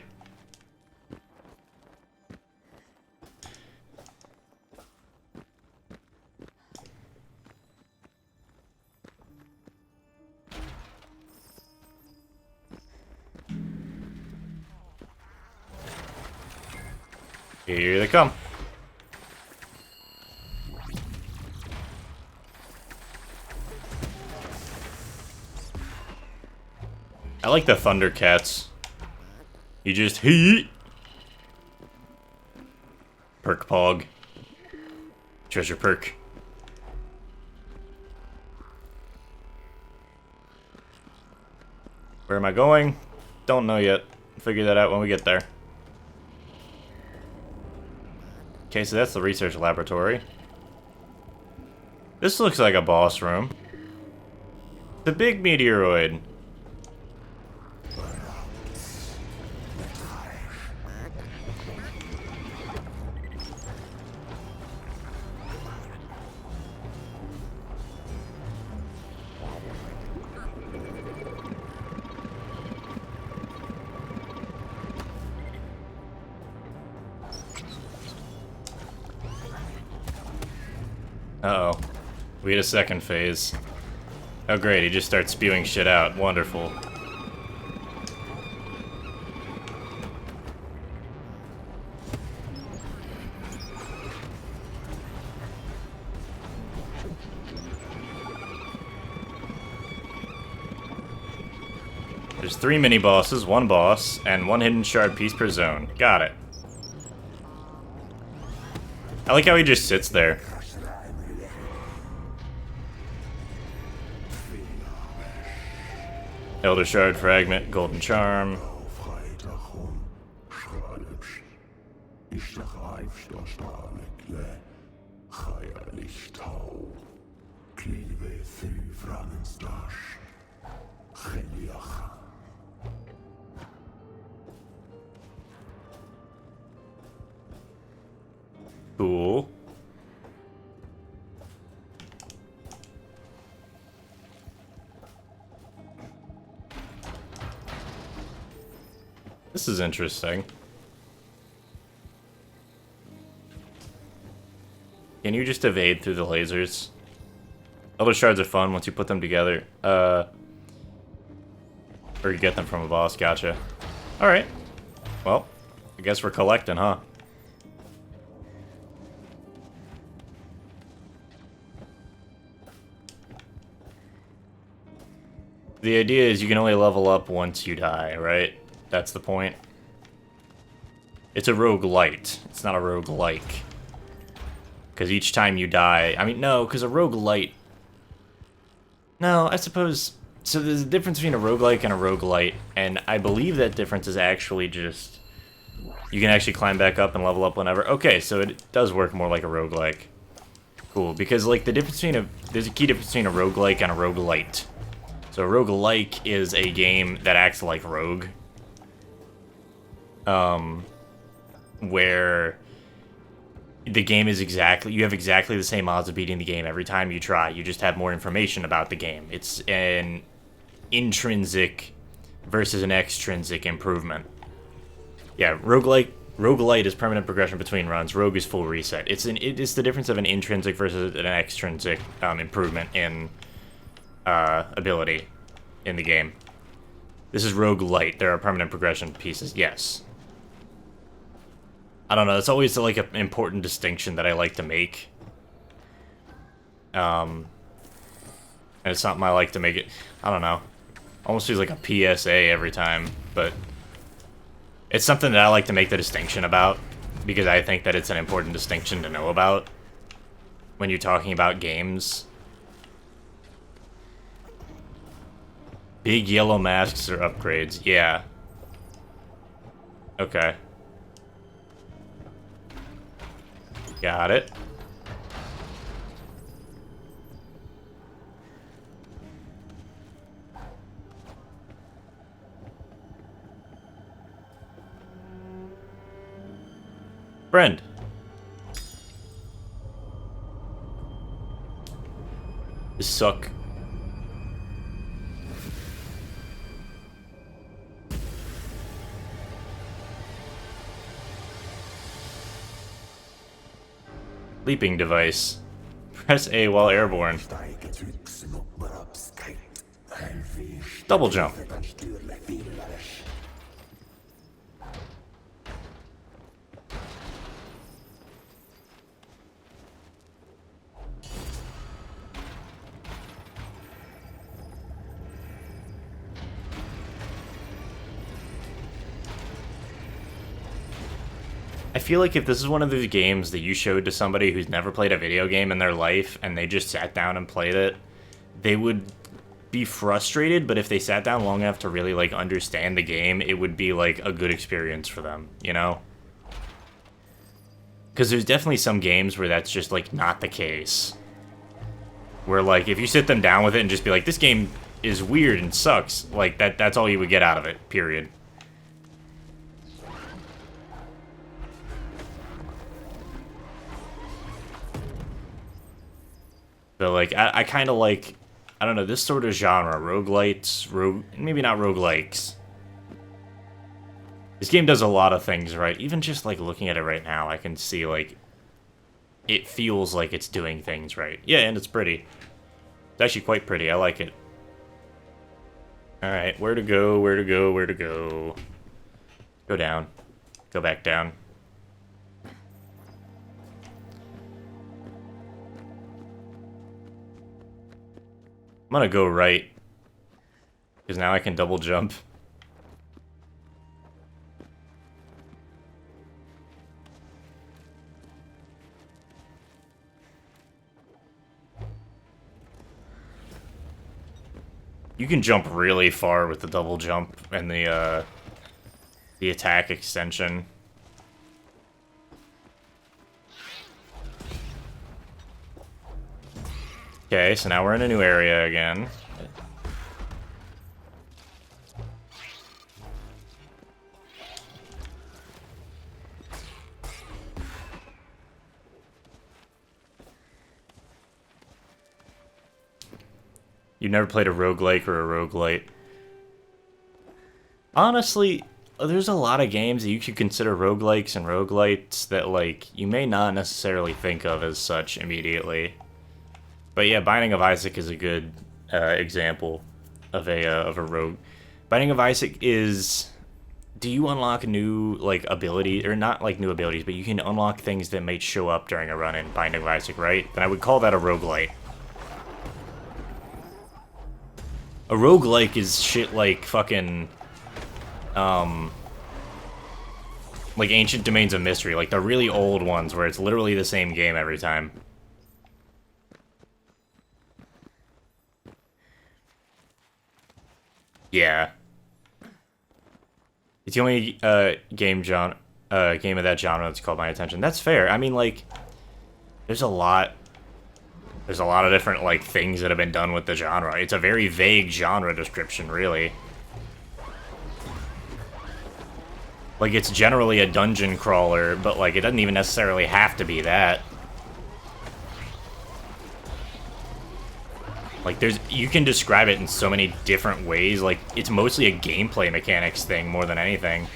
Here they come. I like the Thundercats. You just heat. Perk pog. Treasure perk. Where am I going? Don't know yet. Figure that out when we get there. Okay, so that's the research laboratory. This looks like a boss room. The big meteoroid. Uh-oh. We hit a second phase. Oh great, he just starts spewing shit out. Wonderful. There's There's 3 mini-bosses, 1 boss, and 1 hidden shard piece per zone. Got it. I like how he just sits there. Elder Shard Fragment, Golden Charm. Cool. This is interesting. Can you just evade through the lasers? Elder shards are fun once you put them together. Or you get them from a boss, gotcha. Alright. Well, I guess we're collecting, huh? The idea is you can only level up once you die, right? That's the point. It's a roguelite. It's not a roguelike. Because each time you die... I mean, no, because a roguelite... No, I suppose... So there's a difference between a roguelike and a roguelite, and I believe that difference is actually just... You can actually climb back up and level up whenever. Okay, so it does work more like a roguelike. Cool, because, like, the difference between there's a key difference between a roguelike and a roguelite. So a roguelike is a game that acts like Rogue. Where the game is you have exactly the same odds of beating the game every time you try. You just have more information about the game. It's an intrinsic versus an extrinsic improvement. Yeah, roguelite is permanent progression between runs. Rogue is full reset. It's the difference of an intrinsic versus an extrinsic improvement in ability in the game. This is roguelite. There are permanent progression pieces. Yes. I don't know. It's always like an important distinction that I like to make. And it's something I like to make it. I don't know. Almost feels like a PSA every time, but it's something that I like to make the distinction about because I think that it's an important distinction to know about when you're talking about games. Big yellow masks or upgrades. Yeah. Okay. Got it. Friend. This suck. Leaping device. Press A while airborne. Double jump. I feel like if this is one of those games that you showed to somebody who's never played a video game in their life and they just sat down and played it, they would be frustrated, but if they sat down long enough to really, like, understand the game, it would be, like, a good experience for them, you know? Because there's definitely some games where that's just, like, not the case. Where, like, if you sit them down with it and just be like, this game is weird and sucks, like, that's all you would get out of it, period. So, like, I kind of like, I don't know, this sort of genre, roguelites, maybe not roguelikes. This game does a lot of things right. Even just, like, looking at it right now, I can see, like, it feels like it's doing things right. Yeah, and it's pretty. It's actually quite pretty. I like it. Alright, where to go, where to go, where to go. Go down. Go back down. I'm gonna go right. Because now I can double jump. You can jump really far with the double jump and the attack extension. Okay, so now we're in a new area again. You've never played a roguelike or a roguelite. Honestly, there's a lot of games that you could consider roguelikes and roguelites that, like, you may not necessarily think of as such immediately. But yeah, Binding of Isaac is a good example of a rogue. Binding of Isaac is... Do you unlock new, like, abilities, or not, like, new abilities, but you can unlock things that may show up during a run in Binding of Isaac, right? Then I would call that a roguelite. A roguelike is shit like fucking, like Ancient Domains of Mystery, like the really old ones where it's literally the same game every time. Yeah. It's the only game of that genre that's caught my attention. That's fair. I mean, like, there's a lot of different, like, things that have been done with the genre. It's a very vague genre description, really. Like, it's generally a dungeon crawler, but, like, it doesn't even necessarily have to be that. Like, you can describe it in so many different ways. Like, it's mostly a gameplay mechanics thing more than anything.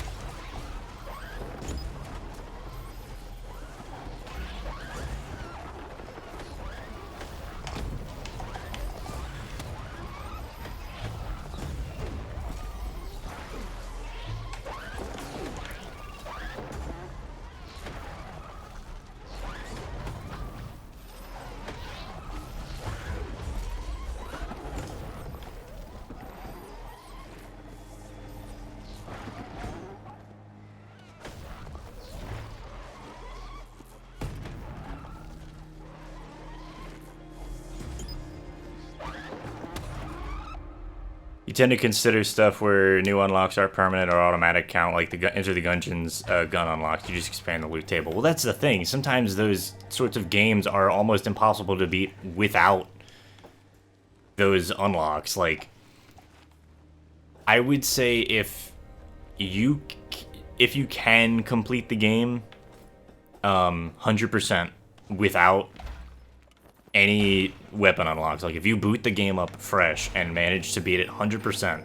You tend to consider stuff where new unlocks are permanent or automatic count, like the Enter the Gungeon's gun unlocks. You just expand the loot table. Well, that's the thing. Sometimes those sorts of games are almost impossible to beat without those unlocks. Like, I would say if you can complete the game 100% without any weapon unlocks, like if you boot the game up fresh and manage to beat it 100%,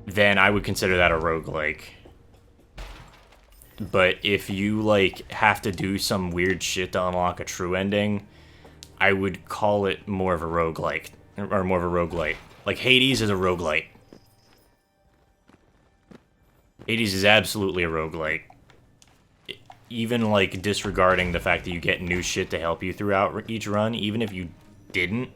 then I would consider that a roguelike. But if you, like, have to do some weird shit to unlock a true ending, I would call it more of a roguelike, or more of a roguelite. Like, Hades is a roguelite. Hades is absolutely a roguelike. Even, like, disregarding the fact that you get new shit to help you throughout each run, even if you didn't,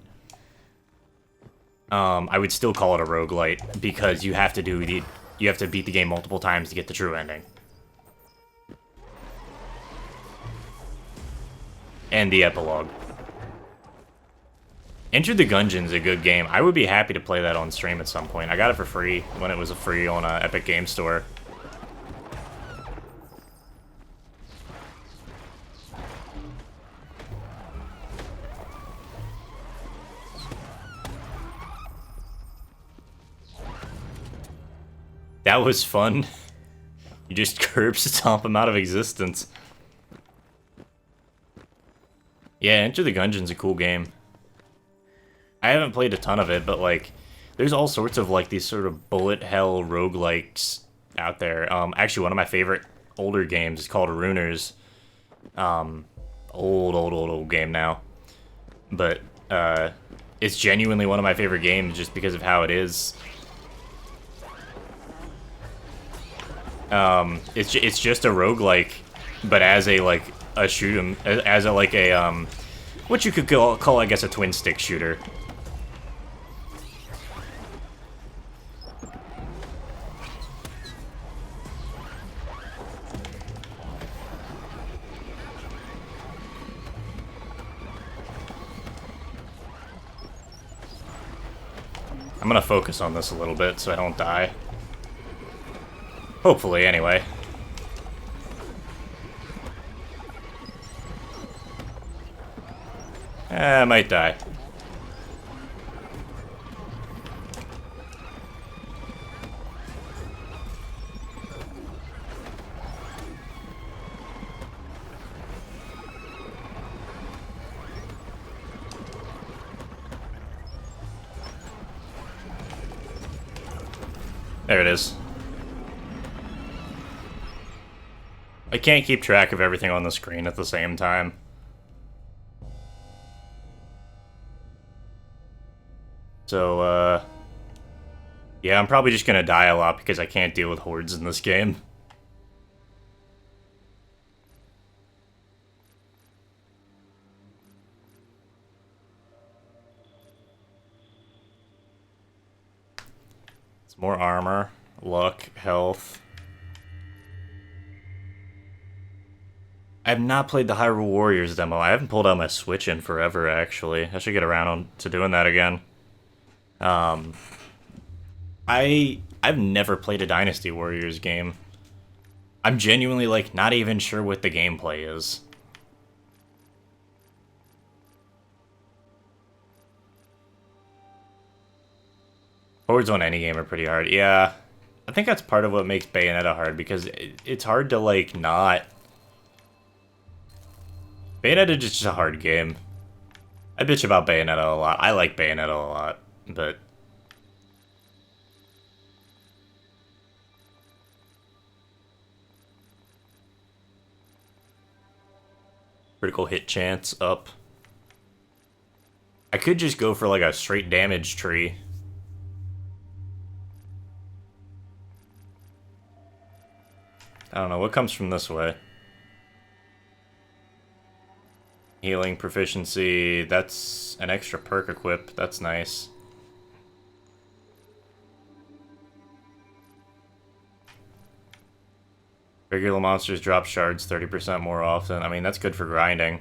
I would still call it a roguelite, because you have to beat the game multiple times to get the true ending. And the epilogue. Enter the Gungeon's a good game. I would be happy to play that on stream at some point. I got it for free when it was free on Epic Game Store. That was fun. You just curb stomp him out of existence. Yeah, Enter the Gungeon's a cool game. I haven't played a ton of it, but, like, there's all sorts of, like, these sort of bullet hell roguelikes out there. Actually, one of my favorite older games is called Runers. Old game now. But, it's genuinely one of my favorite games just because of how it is. It's just a roguelike, but as a, like, a shoot 'em, as a, like, a, what you could call, I guess, a twin stick shooter. gonna focus on this a little bit so I don't die. Hopefully, anyway. I might die. There it is. I can't keep track of everything on the screen at the same time. So, yeah, I'm probably just gonna die a lot because I can't deal with hordes in this game. It's more armor, luck, health. I have not played the Hyrule Warriors demo. I haven't pulled out my Switch in forever, actually. I should get around to doing that again. I've never played a Dynasty Warriors game. I'm genuinely, like, not even sure what the gameplay is. Hordes on any game are pretty hard. Yeah, I think that's part of what makes Bayonetta hard, because it's hard to, like, not... Bayonetta is just a hard game. I bitch about Bayonetta a lot. I like Bayonetta a lot, but... Critical hit chance up. I could just go for like a straight damage tree. I don't know, what comes from this way? Healing proficiency, that's an extra perk equip, that's nice. Regular monsters drop shards 30% more often. I mean, that's good for grinding.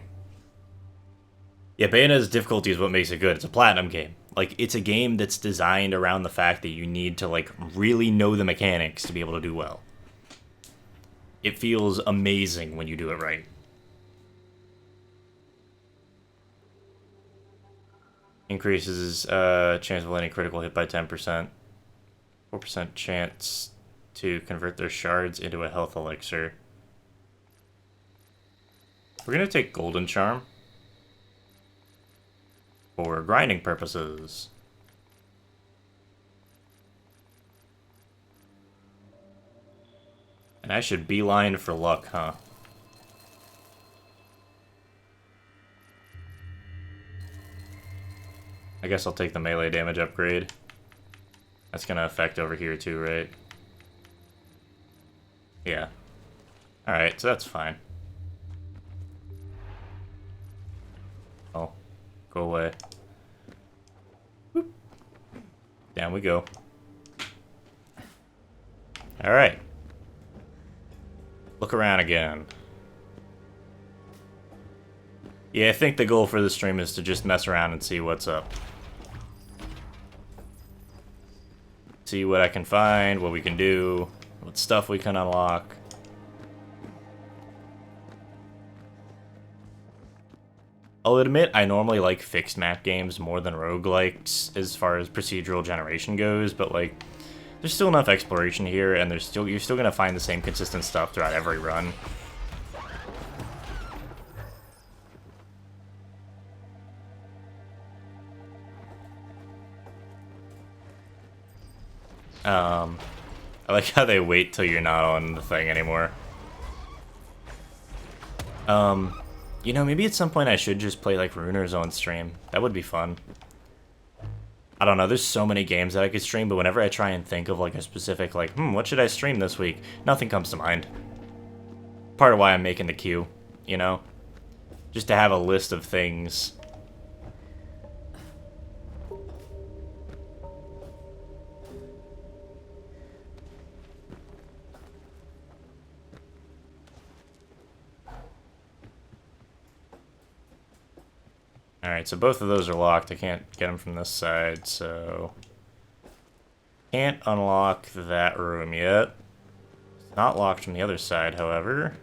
Yeah, Bayonetta's difficulty is what makes it good. It's a platinum game. Like, it's a game that's designed around the fact that you need to, like, really know the mechanics to be able to do well. It feels amazing when you do it right. Increases chance of landing critical hit by 10%. 4% chance to convert their shards into a health elixir. We're gonna take Golden Charm for grinding purposes. And I should beeline for luck, huh? I guess I'll take the melee damage upgrade. That's gonna affect over here too, right? Yeah. Alright, so that's fine. Oh. Go away. Whoop. Down we go. Alright. Look around again. Yeah, I think the goal for this stream is to just mess around and see what's up. See what I can find, what we can do, what stuff we can unlock. I'll admit I normally like fixed map games more than roguelikes as far as procedural generation goes, but like there's still enough exploration here and you're still gonna find the same consistent stuff throughout every run. I like how they wait till you're not on the thing anymore. You know, maybe at some point I should just play like Runers on stream. That would be fun. I don't know, there's so many games that I could stream, but whenever I try and think of like a specific like, what should I stream this week? Nothing comes to mind. Part of why I'm making the queue, you know? Just to have a list of things. Alright, so both of those are locked. I can't get them from this side, so... Can't unlock that room yet. It's not locked from the other side, however.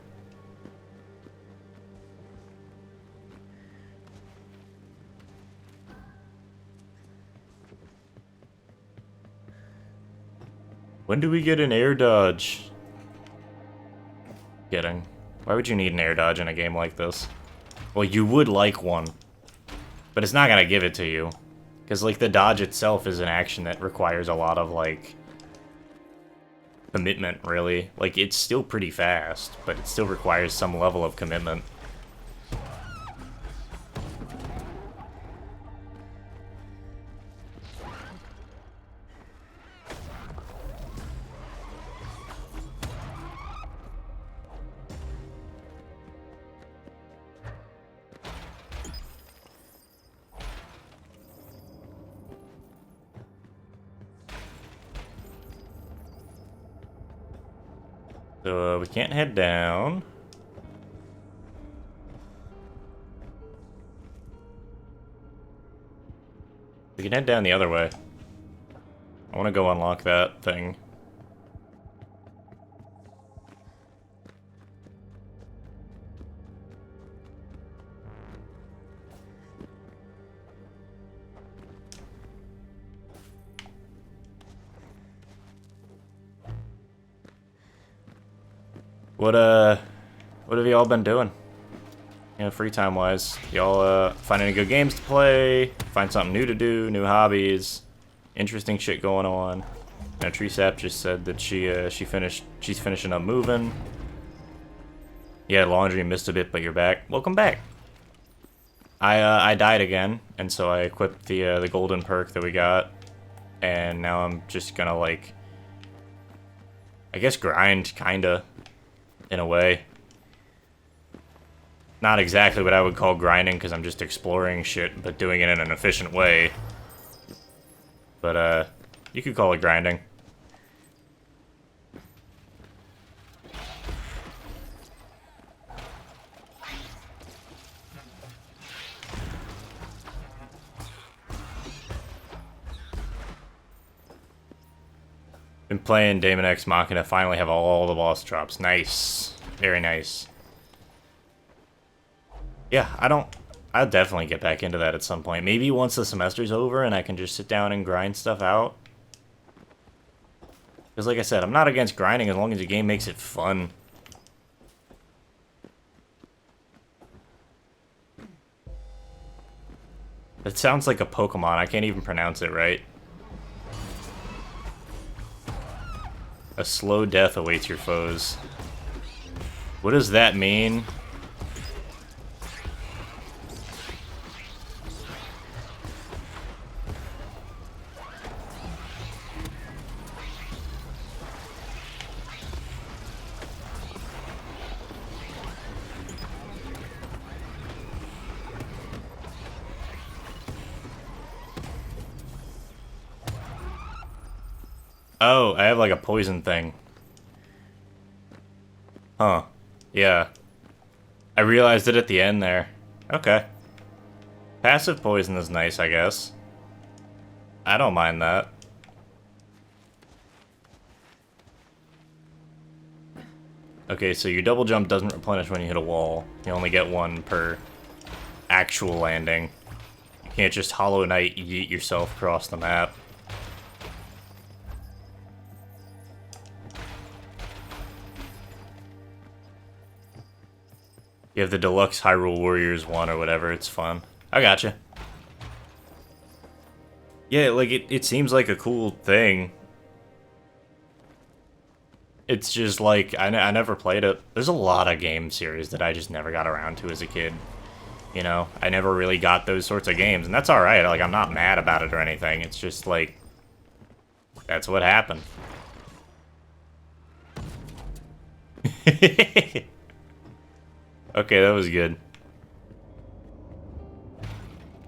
When do we get an air dodge? Kidding. Why would you need an air dodge in a game like this? Well, you would like one, but it's not gonna give it to you. Because, like, the dodge itself is an action that requires a lot of, like, commitment, really. Like, it's still pretty fast, but it still requires some level of commitment. So, we can't head down. We can head down the other way. I want to go unlock that thing. What have y'all been doing? You know, free time wise, y'all find any good games to play? Find something new to do? New hobbies? Interesting shit going on? Now, Treesap just said that she's finishing up moving. Yeah, laundry, missed a bit, but you're back. Welcome back. I died again, and so I equipped the golden perk that we got, and now I'm just gonna, like, I guess grind, kinda, in a way. Not exactly what I would call grinding, because I'm just exploring shit, but doing it in an efficient way. But, you could call it grinding. Been playing Daemon X Machina, finally have all the boss drops. Nice. Very nice. Yeah, I'll definitely get back into that at some point. Maybe once the semester's over and I can just sit down and grind stuff out. Because like I said, I'm not against grinding as long as the game makes it fun. It sounds like a Pokemon. I can't even pronounce it right. A slow death awaits your foes. What does that mean? Oh, I have like a poison thing. Huh. Yeah. I realized it at the end there. Okay. Passive poison is nice, I guess. I don't mind that. Okay, so your double jump doesn't replenish when you hit a wall. You only get one per actual landing. You can't just Hollow Knight yeet yourself across the map. You have the Deluxe Hyrule Warriors one or whatever, it's fun. I gotcha. Yeah, like, it seems like a cool thing. It's just like, I never played it. There's a lot of game series that I just never got around to as a kid. You know, I never really got those sorts of games, and that's alright. Like, I'm not mad about it or anything. It's just like, that's what happened. Okay, that was good.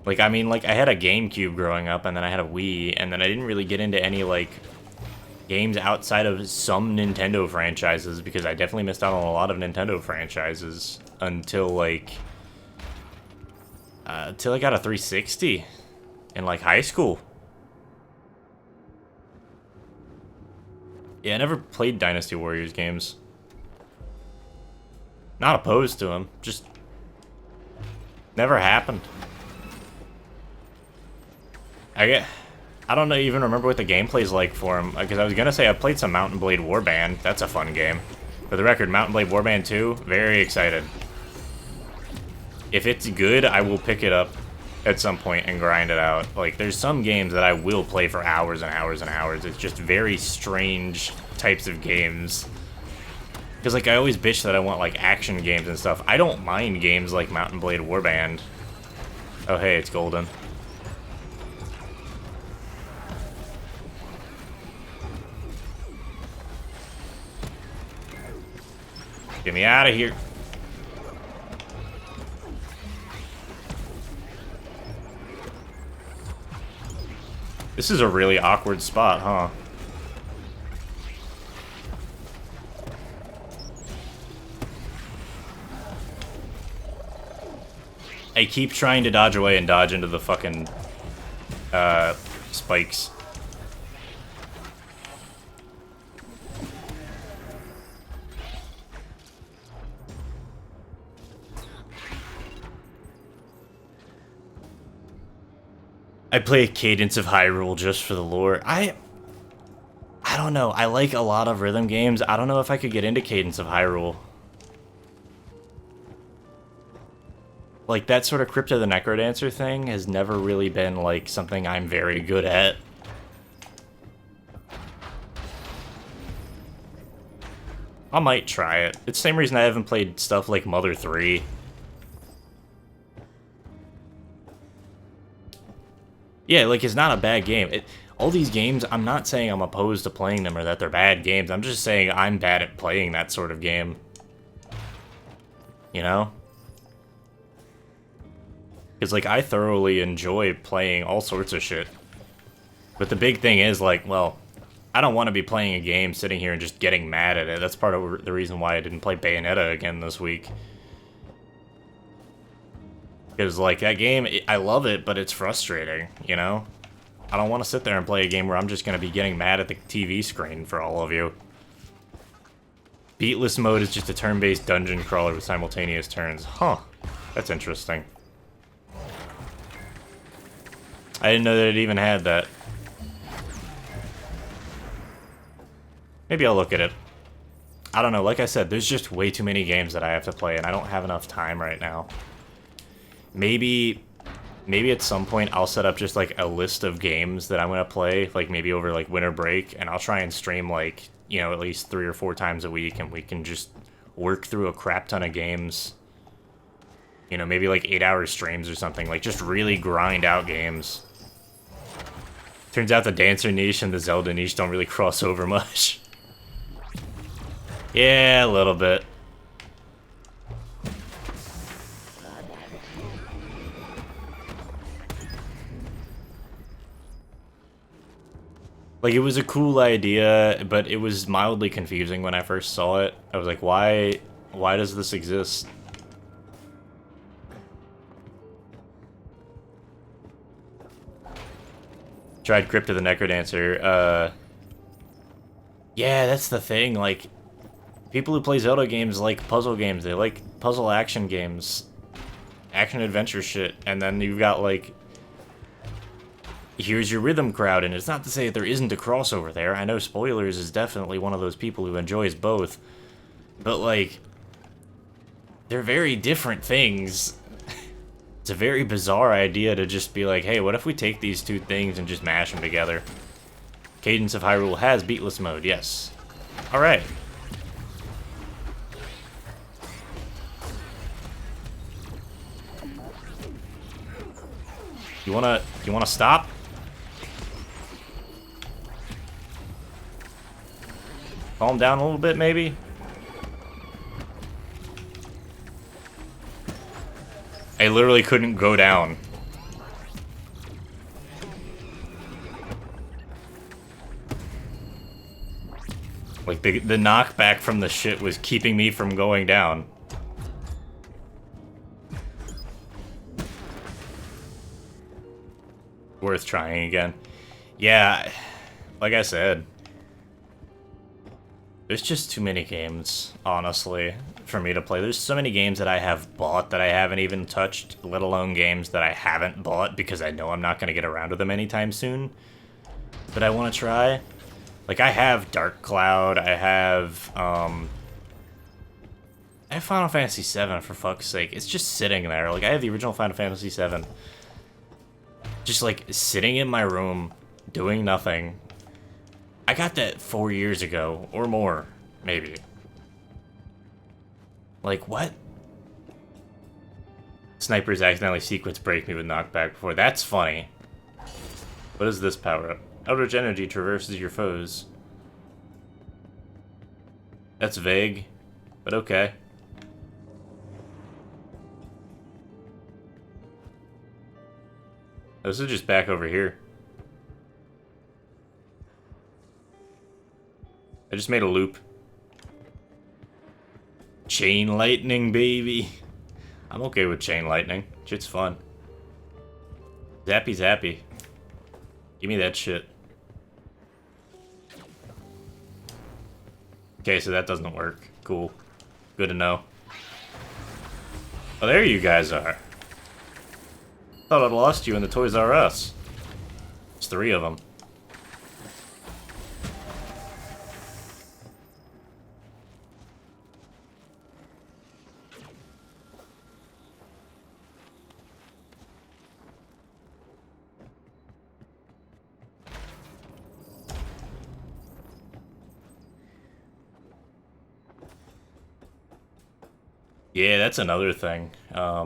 Like, I mean, like, I had a GameCube growing up, and then I had a Wii, and then I didn't really get into any, like, games outside of some Nintendo franchises, because I definitely missed out on a lot of Nintendo franchises until, like, until I got a 360 in, like, high school. Yeah, I never played Dynasty Warriors games. Not opposed to them, just never happened. I don't even remember what the gameplay's like for him, because I was gonna say I played some Mountain Blade Warband. That's a fun game. For the record, Mountain Blade Warband 2, very excited. If it's good, I will pick it up at some point and grind it out. Like, there's some games that I will play for hours and hours and hours. It's just very strange types of games. Because, like, I always bitch that I want, like, action games and stuff. I don't mind games like Mountain Blade Warband. Oh, hey, it's golden. Get me out of here. This is a really awkward spot, huh? I keep trying to dodge away and dodge into the fucking spikes. I play Cadence of Hyrule just for the lore. I don't know. I like a lot of rhythm games. I don't know if I could get into Cadence of Hyrule. Like, that sort of Crypto the Necrodancer thing has never really been, like, something I'm very good at. I might try it. It's the same reason I haven't played stuff like Mother 3. Yeah, like, it's not a bad game. All these games, I'm not saying I'm opposed to playing them or that they're bad games. I'm just saying I'm bad at playing that sort of game. You know? Because, like, I thoroughly enjoy playing all sorts of shit. But the big thing is, like, well, I don't want to be playing a game sitting here and just getting mad at it. That's part of the reason why I didn't play Bayonetta again this week. Because, like, that game, I love it, but it's frustrating, you know? I don't want to sit there and play a game where I'm just going to be getting mad at the TV screen for all of you. Beatless mode is just a turn-based dungeon crawler with simultaneous turns. Huh. That's interesting. I didn't know that it even had that. Maybe I'll look at it. I don't know, like I said, there's just way too many games that I have to play, and I don't have enough time right now. Maybe at some point I'll set up just like a list of games that I'm gonna play, like maybe over like winter break, and I'll try and stream like, you know, at least 3 or 4 times a week, and we can just work through a crap ton of games. You know, maybe like 8-hour streams or something, like just really grind out games. Turns out the Dancer niche and the Zelda niche don't really cross over much. Yeah, a little bit. Like, it was a cool idea, but it was mildly confusing when I first saw it. I was like, why does this exist? Tried Crypto the Necrodancer. Yeah, that's the thing, like, people who play Zelda games like puzzle games, they like puzzle action games. Action-adventure shit, and then you've got, like, here's your rhythm crowd, and it's not to say that there isn't a crossover there. I know Spoilers is definitely one of those people who enjoys both, but, like, they're very different things. It's a very bizarre idea to just be like, hey, what if we take these two things and just mash them together? Cadence of Hyrule has beatless mode, yes. Alright. You wanna stop? Calm down a little bit, maybe? I literally couldn't go down. Like, the knockback from the shit was keeping me from going down. Worth trying again. Yeah, like I said, There's just too many games, honestly, for me to play. There's so many games that I have bought that I haven't even touched, let alone games that I haven't bought because I know I'm not going to get around to them anytime soon. But I want to try. Like, I have Dark Cloud, I have Final Fantasy VII, for fuck's sake. It's just sitting there. Like, I have the original Final Fantasy VII. Just, like, sitting in my room, doing nothing. I got that 4 years ago, or more, maybe. Like, what? Snipers accidentally sequence break me with knockback before. That's funny. What is this power-up? Eldritch energy traverses your foes. That's vague, but okay. This is just back over here. I just made a loop. Chain lightning, baby. I'm okay with chain lightning. Shit's fun. Zappy zappy. Give me that shit. Okay, so that doesn't work. Cool. Good to know. Oh, there you guys are. Thought I'd lost you in the Toys R Us. There's 3 of them. Yeah, that's another thing. I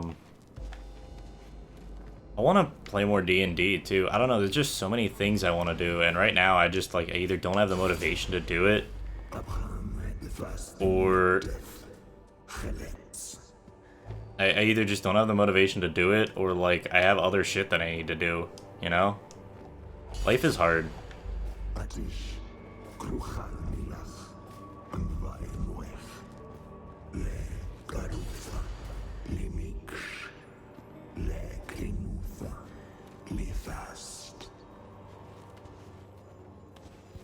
want to play more D&D too. I don't know, there's just so many things I want to do, and right now I just, like, I either don't have the motivation to do it, or I either just don't have the motivation to do it, or, like, I have other shit that I need to do, you know? Life is hard.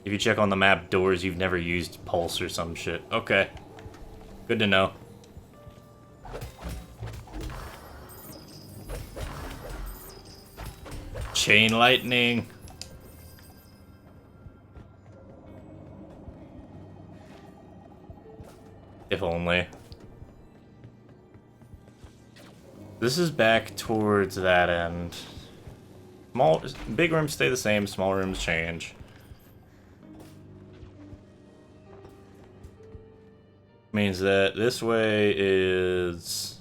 If you check on the map, doors, you've never used Pulse or some shit. Okay. Good to know. Chain lightning. If only. This is back towards that end. Big rooms stay the same, small rooms change. Means that this way is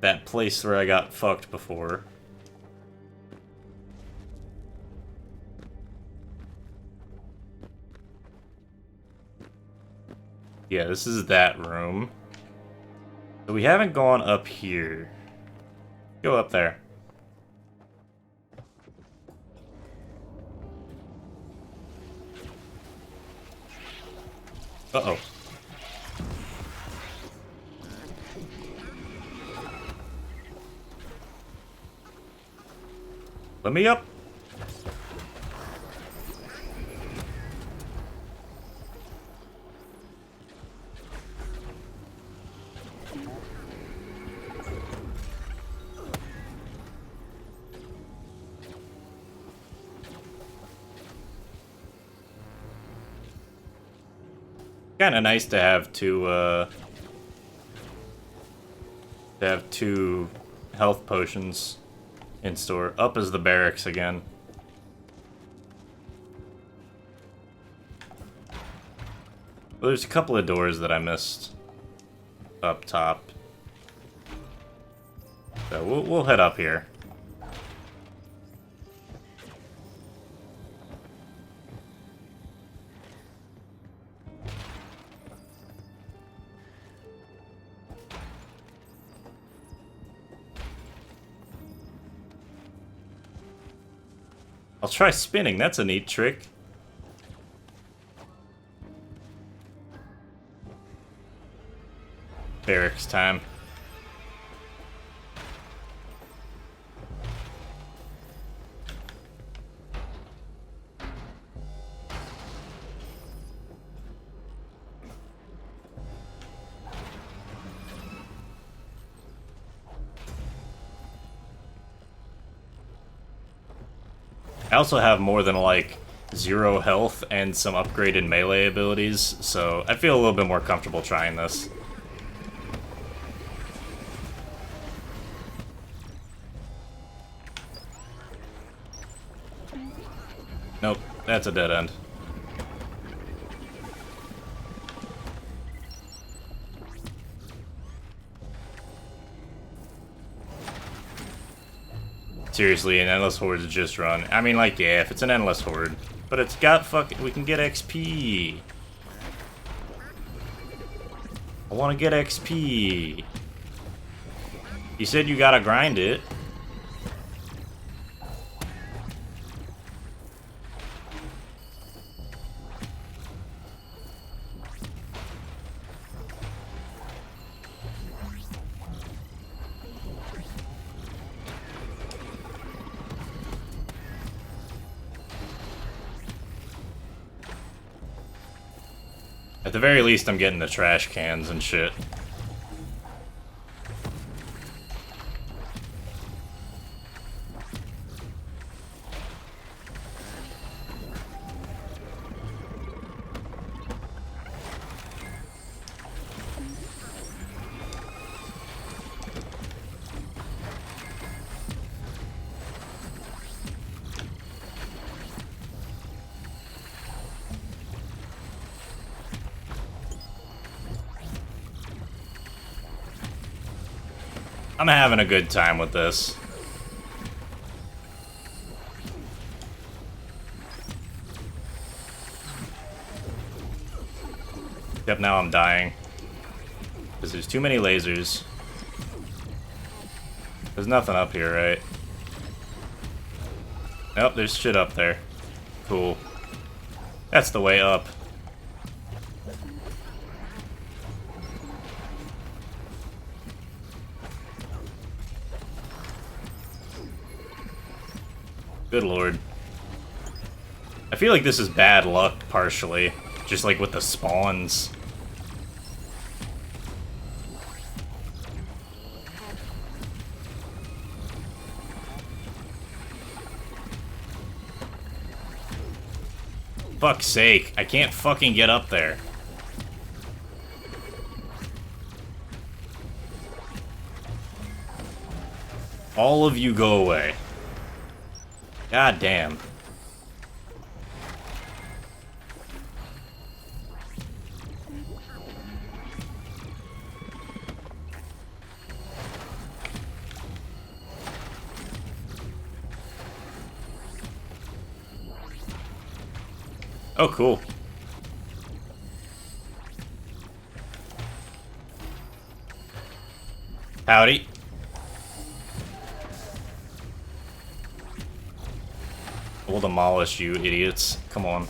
that place where I got fucked before. Yeah, this is that room. So we haven't gone up here. Go up there. Uh-oh. Let me up. Kind of nice to have two health potions in store. Up is the barracks again. Well, there's a couple of doors that I missed up top. So we'll head up here. I'll try spinning, that's a neat trick. Barracks time. I also have more than, like, 0 health and some upgraded melee abilities, so I feel a little bit more comfortable trying this. Nope, that's a dead end. Seriously, an endless horde's just run. I mean, like, yeah, if it's an endless horde. But it's got fucking... we can get XP. I want to get XP. You said you gotta grind it. At the very least, I'm getting the trash cans and shit. I'm having a good time with this. Except now I'm dying. Because there's too many lasers. There's nothing up here, right? Nope, there's shit up there. Cool. That's the way up. Good lord. I feel like this is bad luck, partially. Just like with the spawns. Fuck's sake, I can't fucking get up there. All of you go away. God damn. Oh, cool. Howdy. We'll demolish you, idiots. Come on.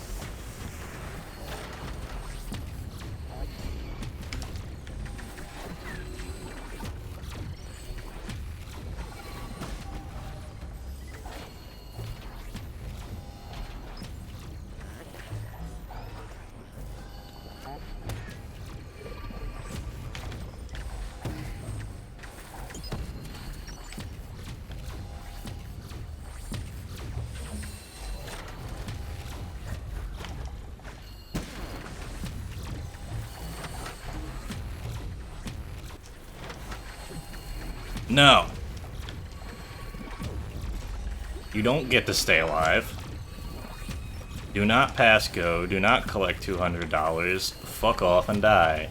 No. You don't get to stay alive. Do not pass go. Do not collect $200. Fuck off and die.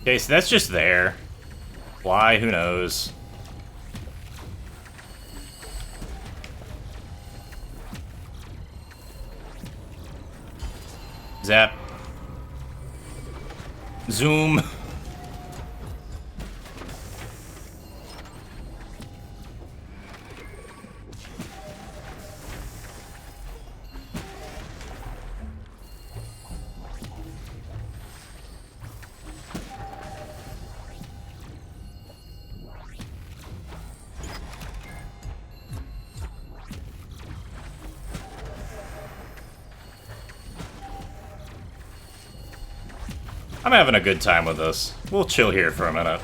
Okay, so that's just there. Why? Who knows? Zap. Zoom. I'm having a good time with this. We'll chill here for a minute.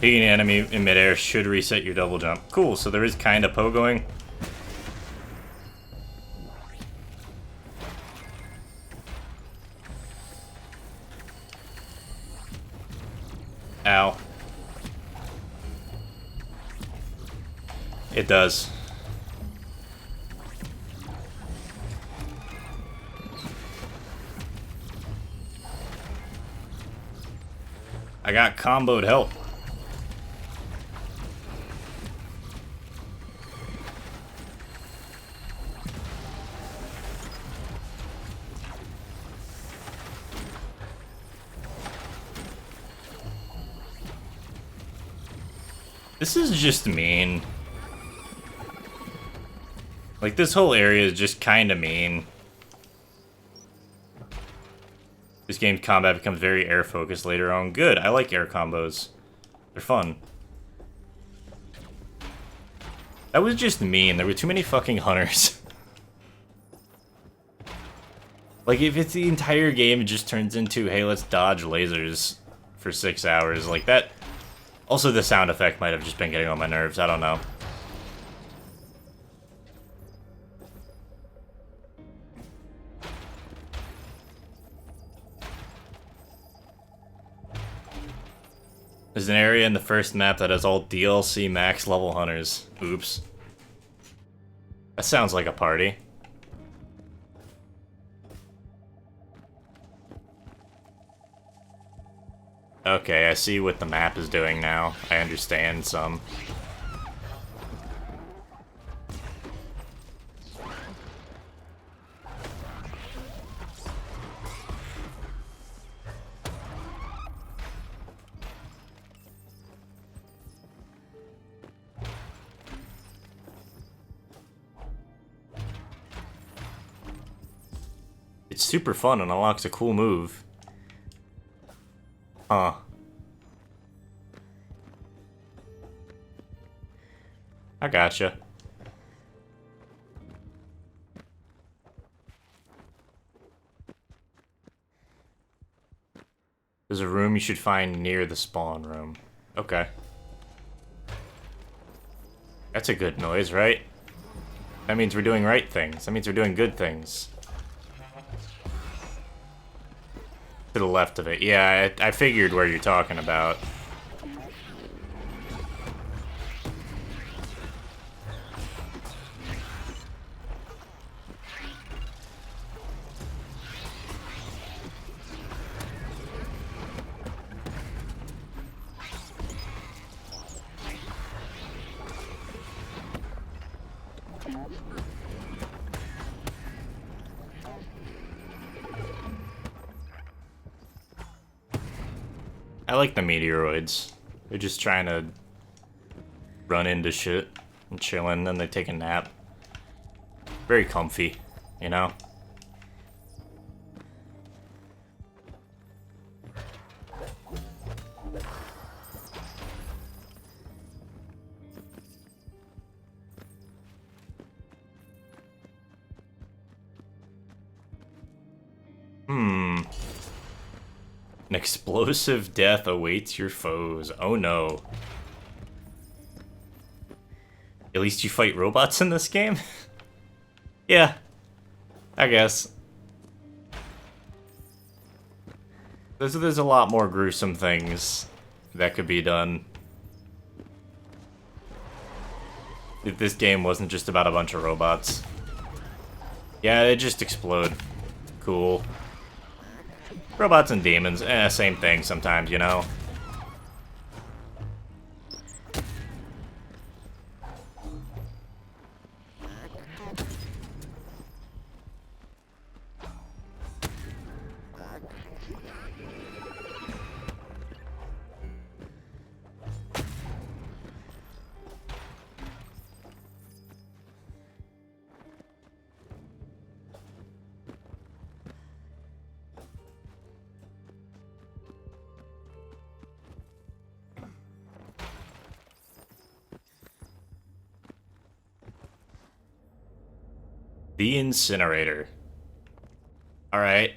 Hitting an enemy in midair should reset your double jump. Cool, so there is kind of pogoing. Ow. It does. I got comboed help. This is just mean. Like, this whole area is just kinda mean. This game's combat becomes very air-focused later on. Good, I like air combos. They're fun. That was just mean. There were too many fucking hunters. Like, if it's the entire game, it just turns into, hey, let's dodge lasers for 6 hours. Like, that... Also, the sound effect might have just been getting on my nerves. I don't know. There's an area in the first map that has all DLC max level hunters. Oops. That sounds like a party. Okay, I see what the map is doing now. I understand some. It's super fun and unlocks a cool move. Huh. I gotcha. There's a room you should find near the spawn room. Okay. That's a good noise, right? That means we're doing right things. That means we're doing good things. To the left of it. Yeah, I figured where you're talking about. I like the meteoroids. They're just trying to run into shit and chilling, then they take a nap. Very comfy, you know? An explosive death awaits your foes. Oh no. At least you fight robots in this game? Yeah. I guess. There's a lot more gruesome things that could be done. If this game wasn't just about a bunch of robots. Yeah, they just explode. Cool. Robots and demons, same thing sometimes, you know? The incinerator. Alright.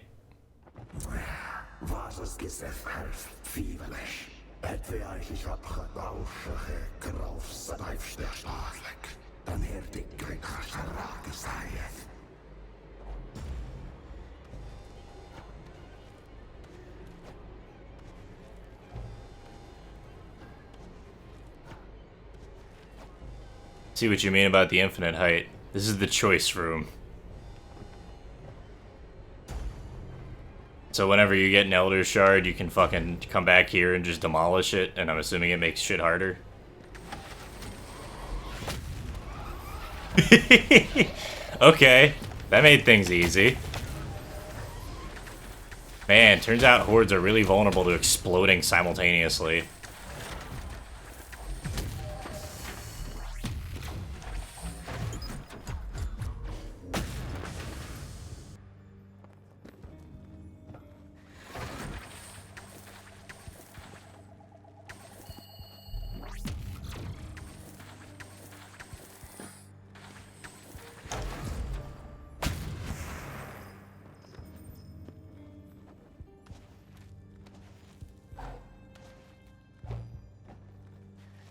Was es Gesellschaft feverish, See what you mean about the infinite height. This is the choice room. So whenever you get an Elder Shard, you can fucking come back here and just demolish it, and I'm assuming it makes shit harder. Okay, that made things easy. Man, turns out hordes are really vulnerable to exploding simultaneously.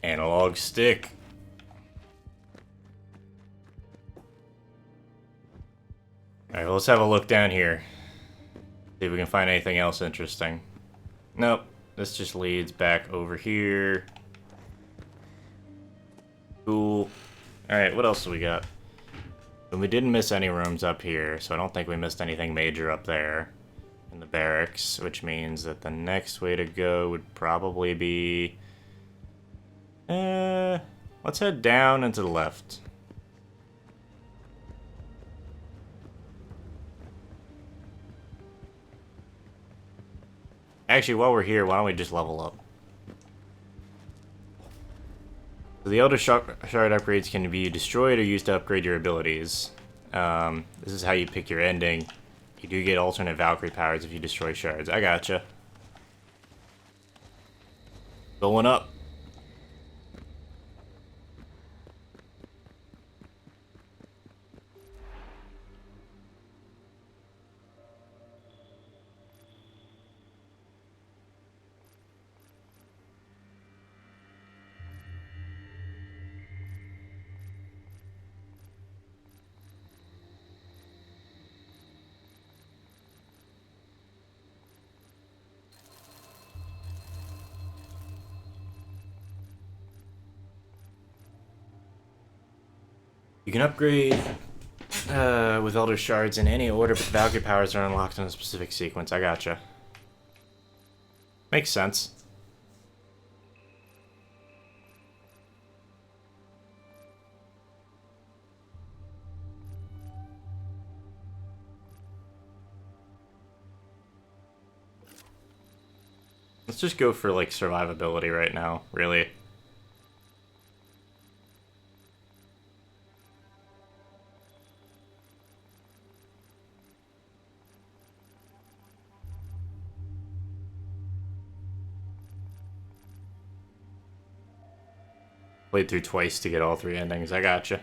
Analog stick. Alright, well, let's have a look down here. See if we can find anything else interesting. Nope. This just leads back over here. Cool. Alright, what else do we got? And we didn't miss any rooms up here, so I don't think we missed anything major up there in the barracks, which means that the next way to go would probably be... let's head down and to the left. Actually, while we're here, why don't we just level up? So the Elder Shard upgrades can be destroyed or used to upgrade your abilities. This is how you pick your ending. You do get alternate Valkyrie powers if you destroy shards. I gotcha. Going up. You can upgrade with Elder Shards in any order, but the Valkyrie powers are unlocked in a specific sequence. I gotcha. Makes sense. Let's just go for, like, survivability right now, really. Played through twice to get all three endings. I gotcha.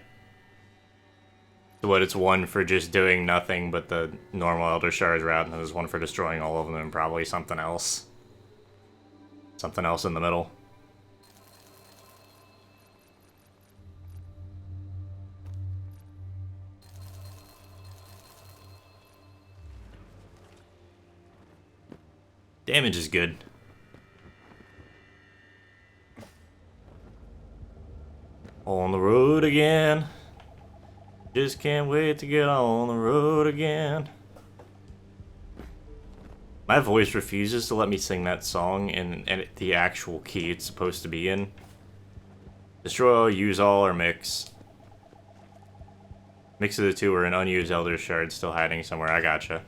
So what, it's one for just doing nothing but the normal Elder Shards route, and then there's one for destroying all of them, and probably something else. Something else in the middle. Damage is good. On the road again. Just can't wait to get on the road again. My voice refuses to let me sing that song in the actual key it's supposed to be in. Destroy all, use all, or mix. Mix of the two or an unused Elder Shard still hiding somewhere. I gotcha.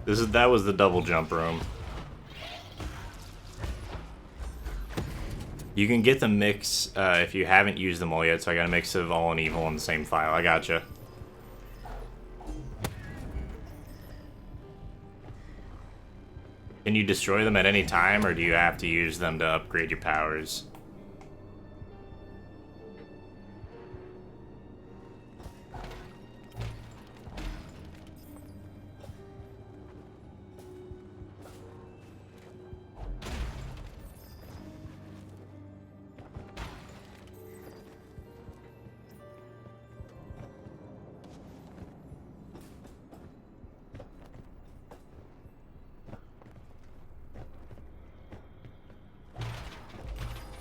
That was the double jump room. You can get the mix if you haven't used them all yet, so I got a mix of all and evil in the same file. I gotcha. Can you destroy them at any time, or do you have to use them to upgrade your powers?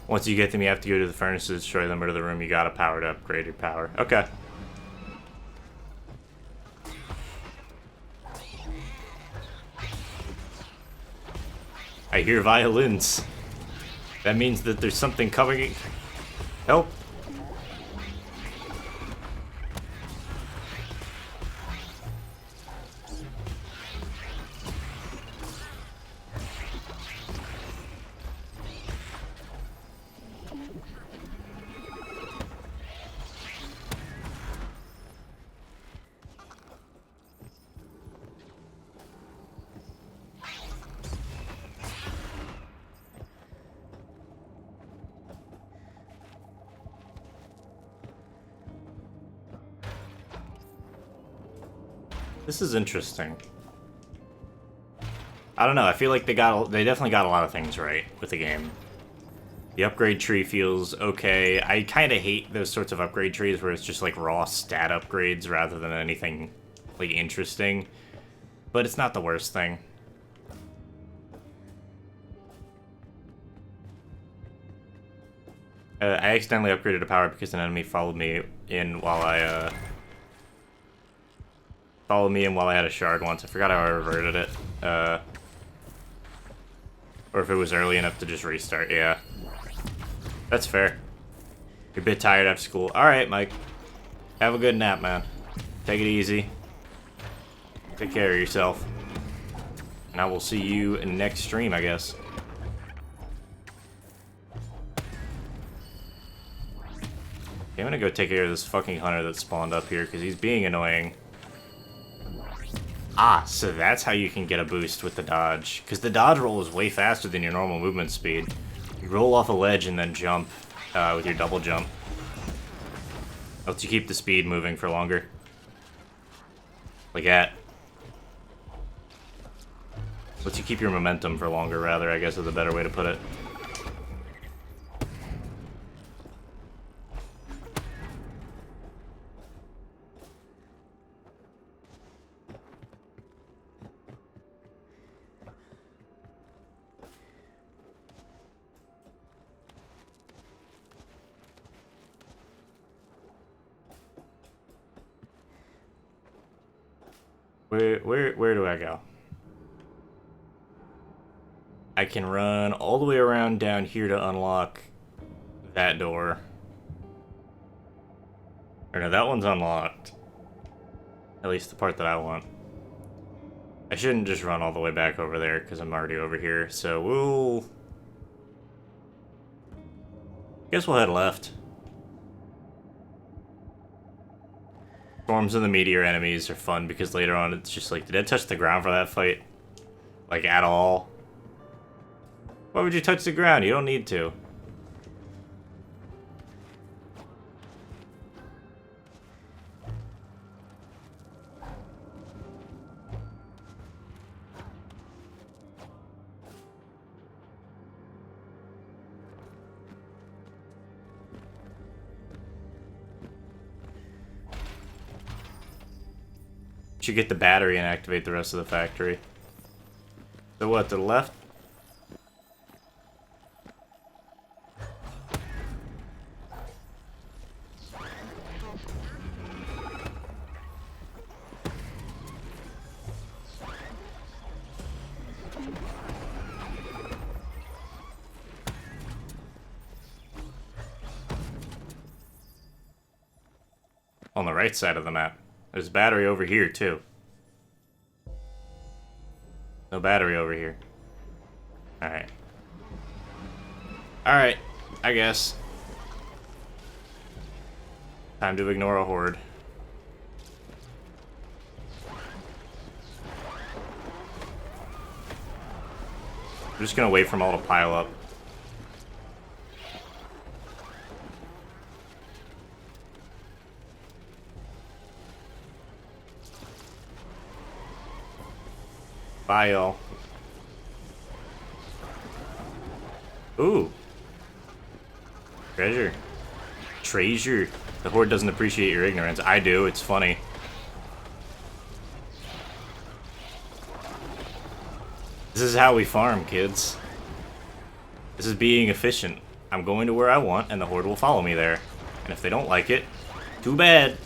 Once you get them, you have to go to the furnaces, destroy them, or to the room you got a power to upgrade your power. Okay. I hear violins. That means that there's something coming. Help. This is interesting. I don't know, I feel like they definitely got a lot of things right with the game. The upgrade tree feels okay. I kind of hate those sorts of upgrade trees where it's just like raw stat upgrades rather than anything like interesting. But it's not the worst thing. I accidentally upgraded a power because an enemy followed me in while I had a shard once. I forgot how I reverted it. Or if it was early enough to just restart. Yeah. That's fair. You're a bit tired after school. Alright, Mike. Have a good nap, man. Take it easy. Take care of yourself. And I will see you in the next stream, I guess. Okay, I'm gonna go take care of this fucking hunter that spawned up here, because he's being annoying. Ah, so that's how you can get a boost with the dodge. Because the dodge roll is way faster than your normal movement speed. You roll off a ledge and then jump with your double jump. Lets you keep the speed moving for longer. Like that. Lets you keep your momentum for longer, rather, I guess is a better way to put it. Where do I go? I can run all the way around down here to unlock that door. Or no, that one's unlocked. At least the part that I want. I shouldn't just run all the way back over there because I'm already over here. So we'll... guess we'll head left. Storms of the meteor enemies are fun because later on it's just like, did I touch the ground for that fight? Like, at all? Why would you touch the ground? You don't need to. Should get the battery and activate the rest of the factory. So what, to the left? On the right side of the map. There's a battery over here, too. No battery over here. Alright. Alright, I guess. Time to ignore a horde. I'm just gonna wait for them all to pile up. Bye, y'all. Ooh. Treasure. Treasure. The Horde doesn't appreciate your ignorance. I do. It's funny. This is how we farm, kids. This is being efficient. I'm going to where I want, and the Horde will follow me there. And if they don't like it, too bad.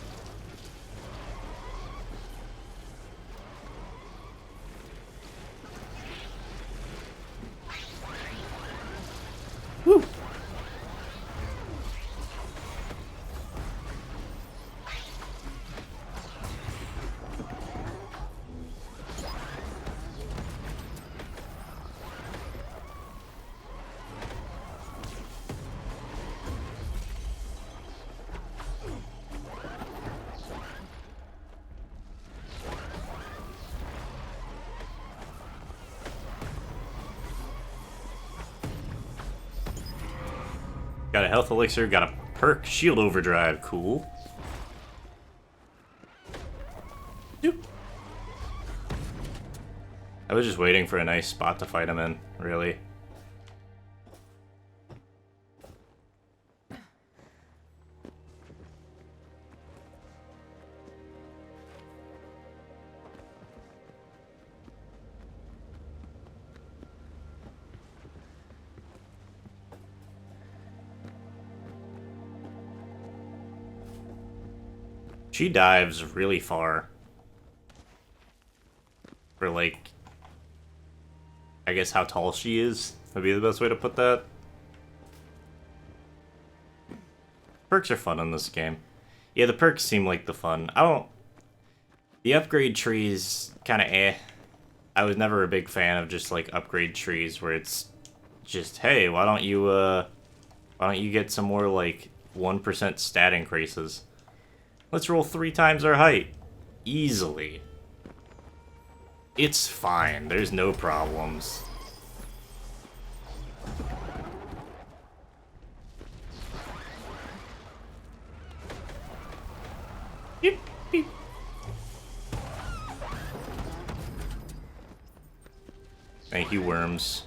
Woo! Got a health elixir, got a perk, shield overdrive, cool. Doop. I was just waiting for a nice spot to fight him in, really. She dives really far. For, like, I guess how tall she is would be the best way to put that. Perks are fun in this game. Yeah, the perks seem like the fun. The upgrade trees, kind of eh. I was never a big fan of just, like, upgrade trees where it's just, hey, why don't you get some more, like, 1% stat increases? Let's roll 3 times our height. Easily. It's fine. There's no problems. Beep, beep. Thank you, worms.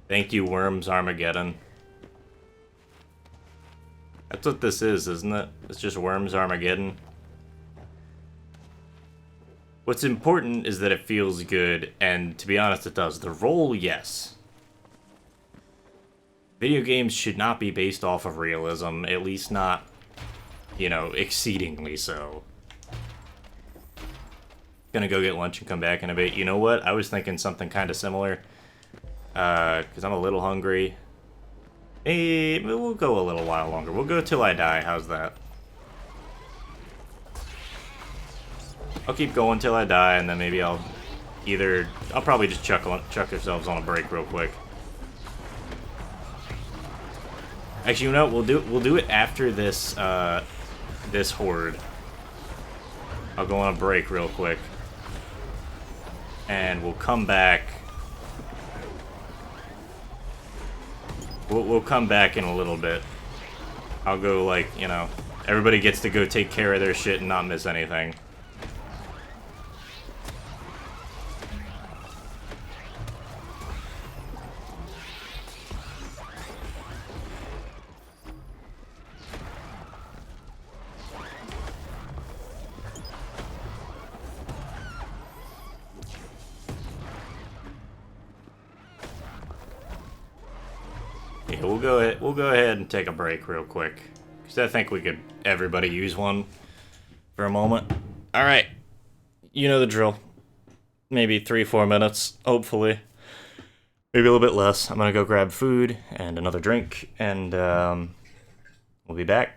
Thank you, worms Armageddon. That's what this is, isn't it? It's just worms Armageddon. What's important is that it feels good, and to be honest, it does. The roll, yes. Video games should not be based off of realism, at least not, you know, exceedingly so. Gonna go get lunch and come back in a bit. You know what? I was thinking something kind of similar. Because I'm a little hungry. Hey, we'll go a little while longer. We'll go till I die. How's that? I'll keep going till I die, and then maybe I'll probably just chuck ourselves on a break real quick. Actually, you know what? We'll do it after this this horde. I'll go on a break real quick, and we'll come back. We'll come back in a little bit. I'll go, like, you know, everybody gets to go take care of their shit and not miss anything. Yeah, we'll go ahead and take a break real quick, because I think we could everybody use one for a moment. All right, you know the drill. Maybe 3-4 minutes, hopefully. Maybe a little bit less. I'm gonna go grab food and another drink, and we'll be back.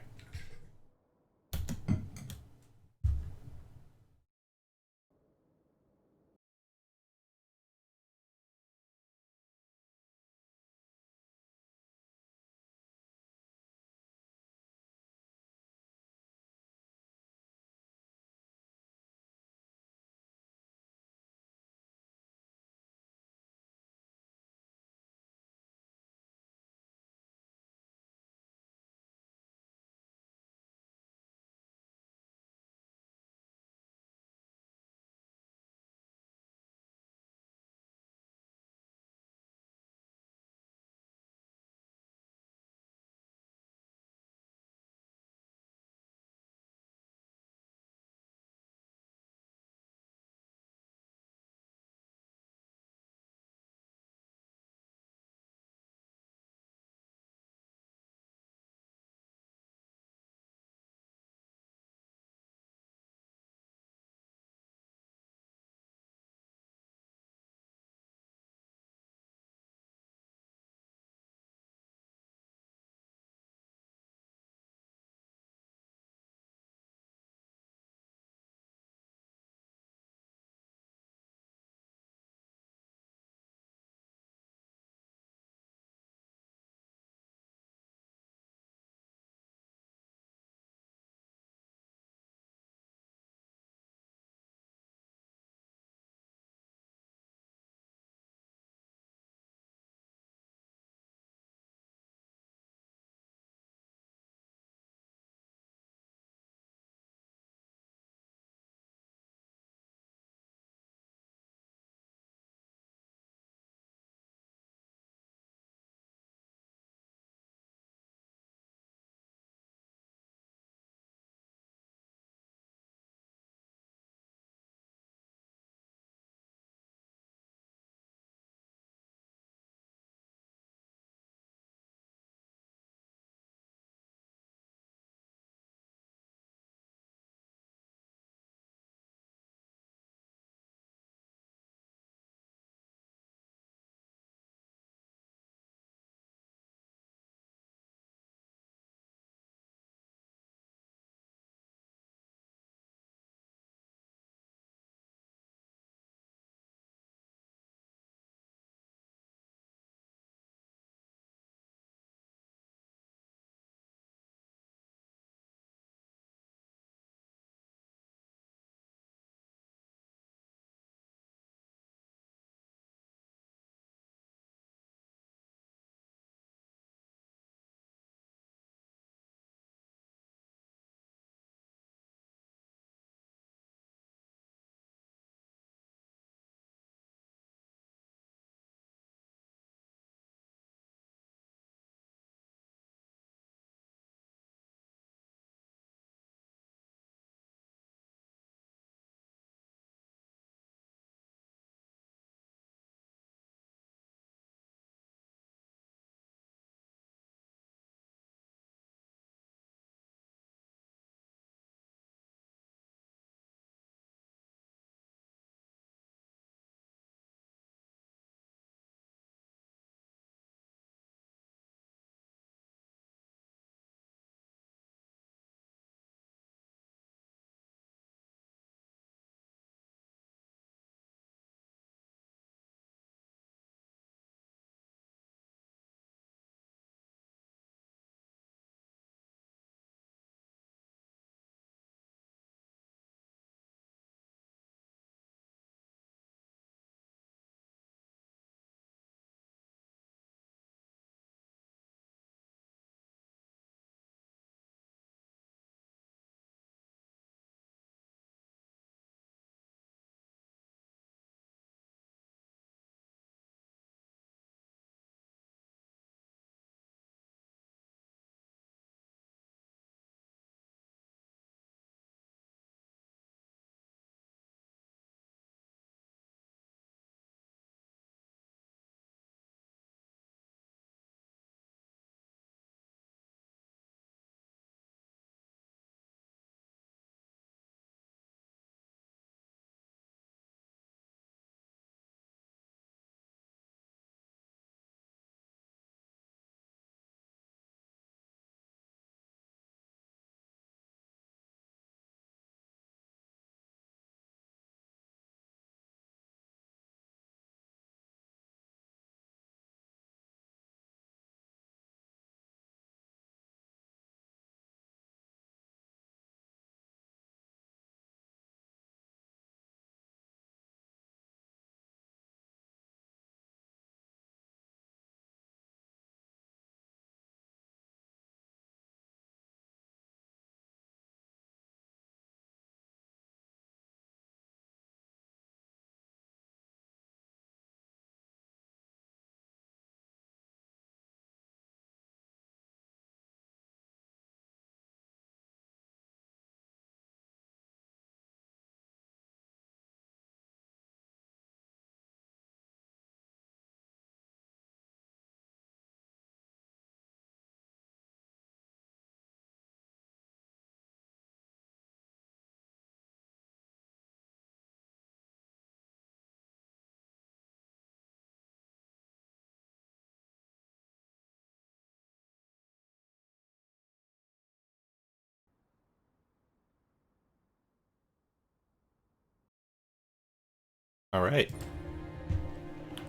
Alright.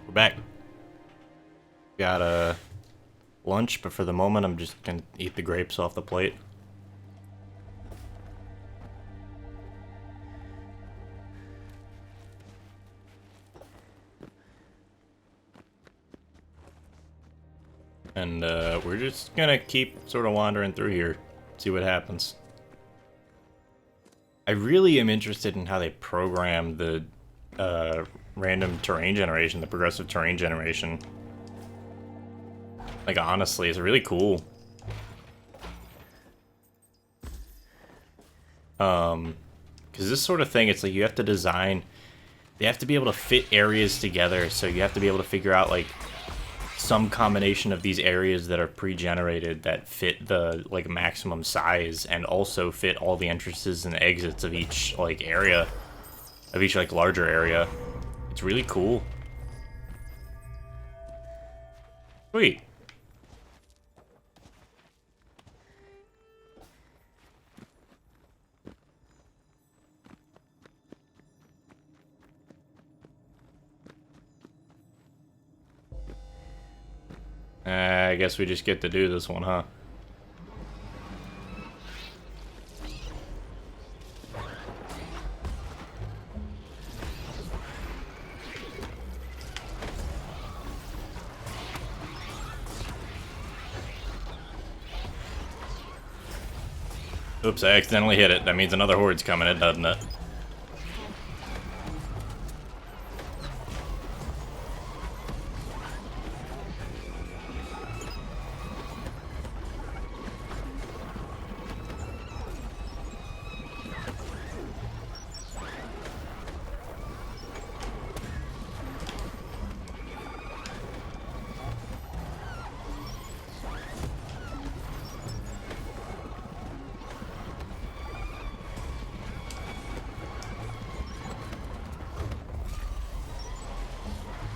We're back. Got a lunch, but for the moment I'm just gonna eat the grapes off the plate. And we're just gonna keep sort of wandering through here, see what happens. I really am interested in how they program the random terrain generation, the progressive terrain generation. Like, honestly, it's really cool. Because this sort of thing, it's like you have to design, they have to be able to fit areas together, so you have to be able to figure out, like, some combination of these areas that are pre-generated that fit the, like, maximum size, and also fit all the entrances and exits of each, like, area, of each, like, larger area. It's really cool. Sweet. I guess we just get to do this one, huh? Oops, I accidentally hit it. That means another horde's coming in, doesn't it?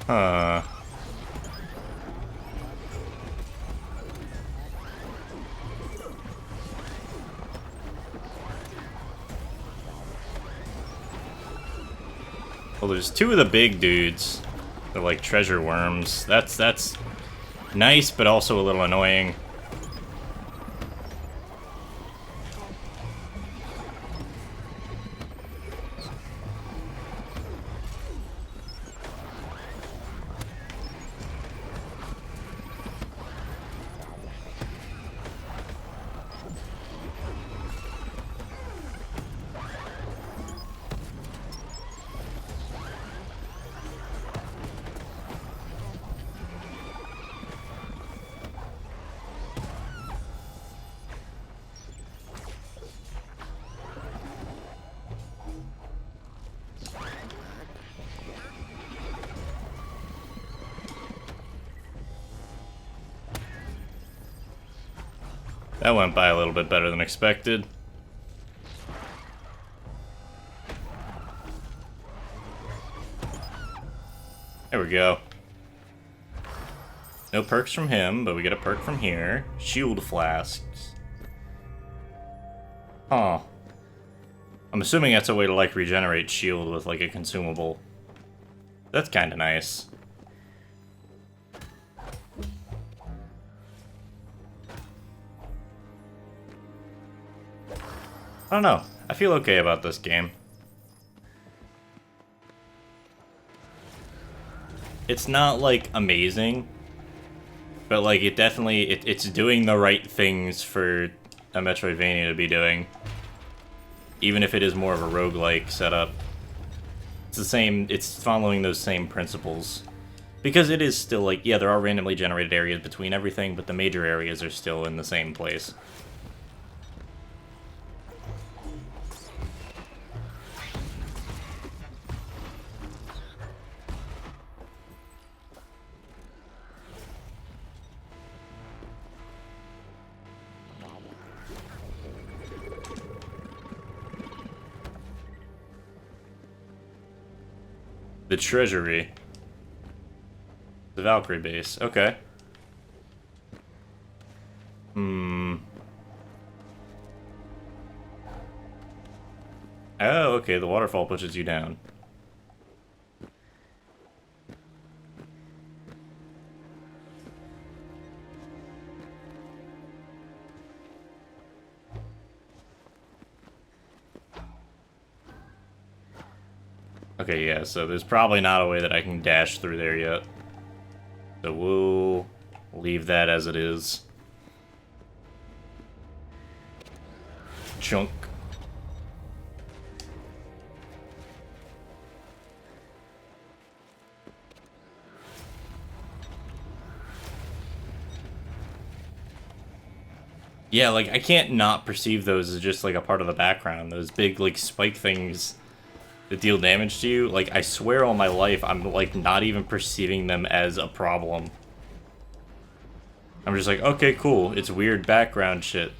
Huh. Well, there's two of the big dudes. They're like treasure worms. That's nice, but also a little annoying. That went by a little bit better than expected. There we go. No perks from him, but we get a perk from here. Shield flasks. Huh. I'm assuming that's a way to, like, regenerate shield with, like, a consumable. That's kinda nice. I don't know. I feel okay about this game. It's not, like, amazing, but, like, it definitely, it's doing the right things for a Metroidvania to be doing. Even if it is more of a roguelike setup. It's the same, it's following those same principles. Because it is still, like, yeah, there are randomly generated areas between everything, but the major areas are still in the same place. The treasury. The Valkyrie base. Okay. Oh, okay, the waterfall pushes you down. Okay, yeah, so there's probably not a way that I can dash through there yet. So we'll leave that as it is. Chunk. Yeah, like, I can't not perceive those as just, like, a part of the background. Those big, like, spike things that deal damage to you. Like, I swear on my life, I'm, like, not even perceiving them as a problem. I'm just like, okay, cool. It's weird background shit.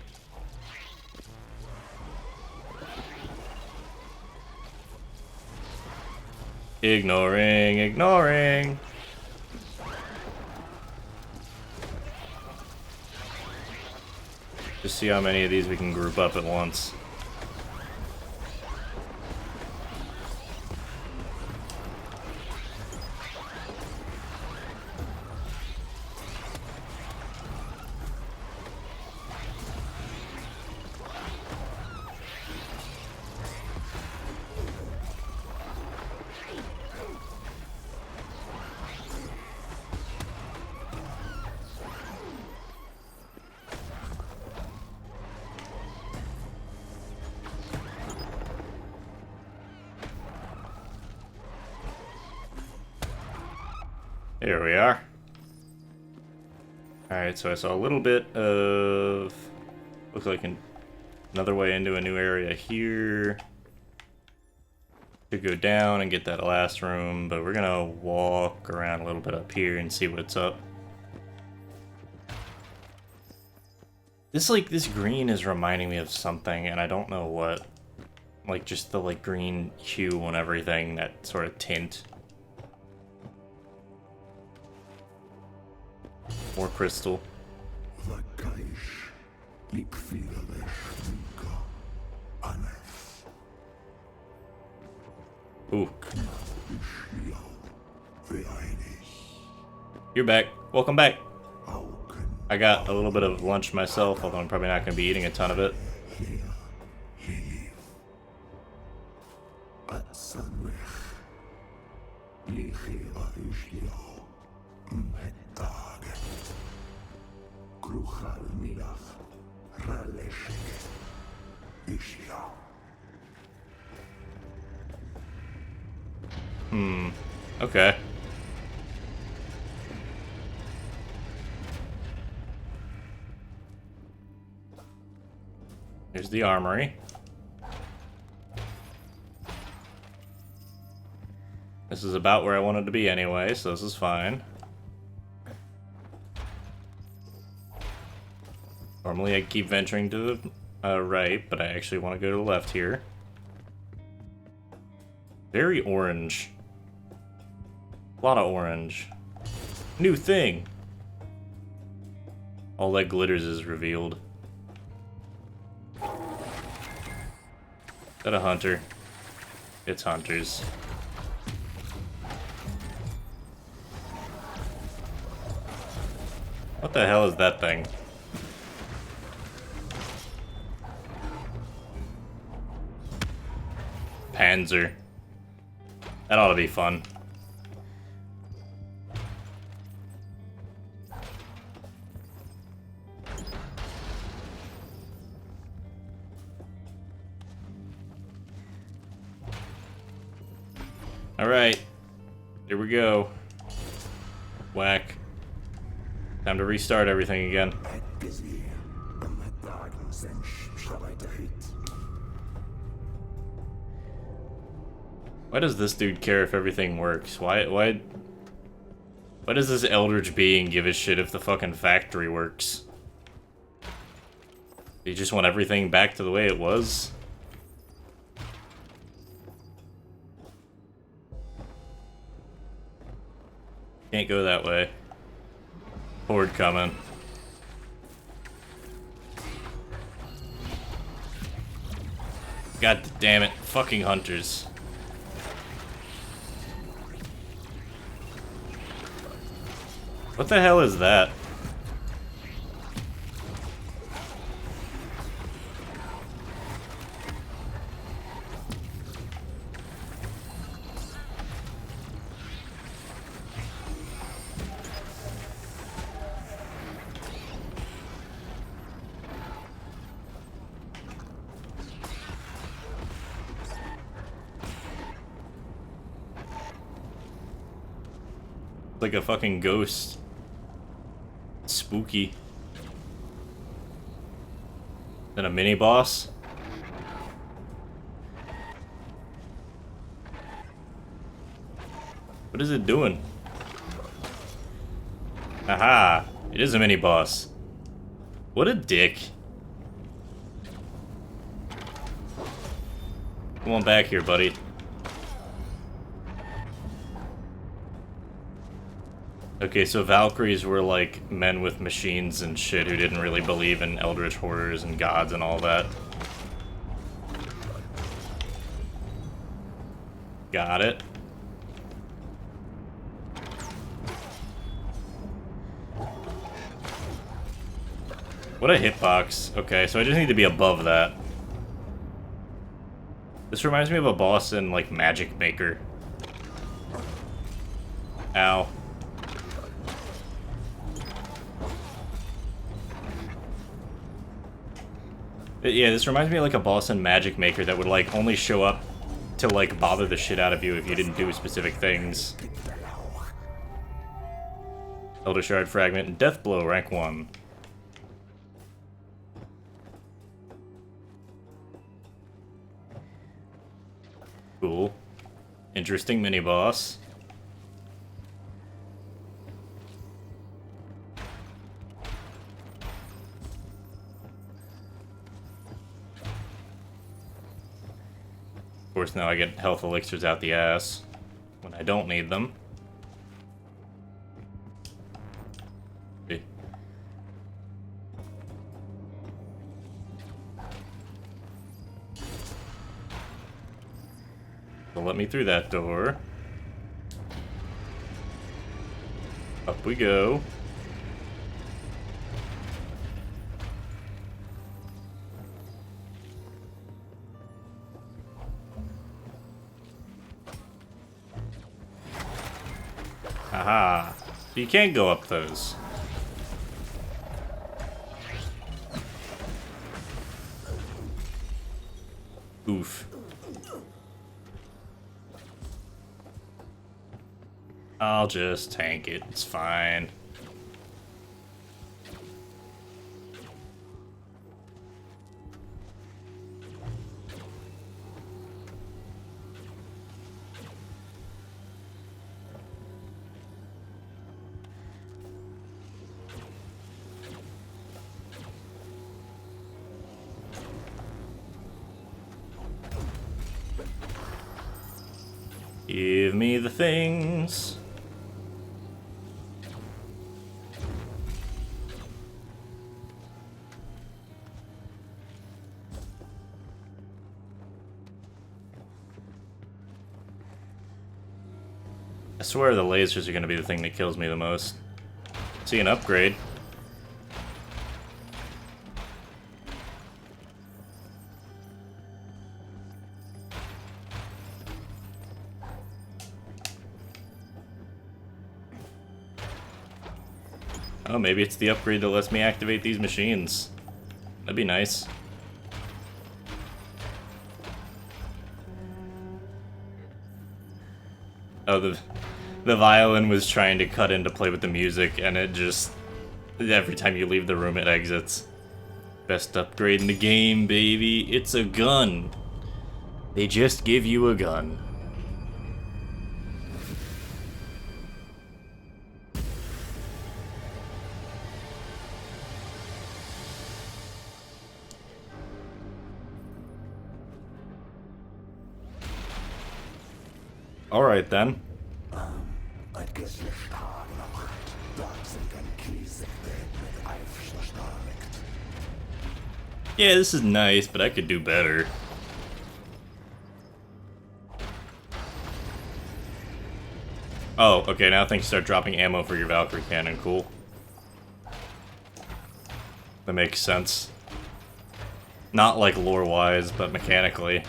Ignoring, ignoring. Just see how many of these we can group up at once. Here we are. Alright, so I saw a little bit of... looks like another way into a new area here. Could go down and get that last room, but we're gonna walk around a little bit up here and see what's up. This green is reminding me of something, and I don't know what. Like, just the, like, green hue on everything, that sort of tint. More crystal. Ooh. You're back. Welcome back. I got a little bit of lunch myself, although I'm probably not going to be eating a ton of it. Okay. Here's the armory. This is about where I wanted to be anyway, so this is fine. Normally I keep venturing to the right, but I actually want to go to the left here. Very orange. A lot of orange. New thing! All that glitters is revealed. Is that a hunter? It's hunters. What the hell is that thing? Panzer. That ought to be fun. Alright. Here we go. Whack. Time to restart everything again. Why does this dude care if everything works? Why does this eldritch being give a shit if the fucking factory works? Do you just want everything back to the way it was? Can't go that way. Horde coming. God damn it. Fucking hunters. What the hell is that? It's like a fucking ghost. Spooky. Then a mini boss. What is it doing? Aha! It is a mini boss. What a dick. Come on back here, buddy. Okay, so Valkyries were like men with machines and shit who didn't really believe in eldritch horrors and gods and all that. Got it. What a hitbox. Okay, so I just need to be above that. This reminds me of a boss in, like, Magic Maker. Ow. Yeah, this reminds me of, like, a boss in Magic Maker that would, like, only show up to, like, bother the shit out of you if you didn't do specific things. Elder Shard Fragment and Death Blow, rank 1. Cool. Interesting mini-boss. Of course, now I get health elixirs out the ass when I don't need them. Okay. So let me through that door. Up we go. Aha. So you can't go up those. Oof. I'll just tank it. It's fine. Give me the things. I swear the lasers are going to be the thing that kills me the most. See an upgrade. Oh, maybe it's the upgrade that lets me activate these machines. That'd be nice. Oh, the violin was trying to cut in to play with the music, and it just... every time you leave the room, it exits. Best upgrade in the game, baby. It's a gun. They just give you a gun. Alright then. Yeah, this is nice, but I could do better. Oh, okay, now things start dropping ammo for your Valkyrie cannon. Cool. That makes sense. Not like lore-wise, but mechanically.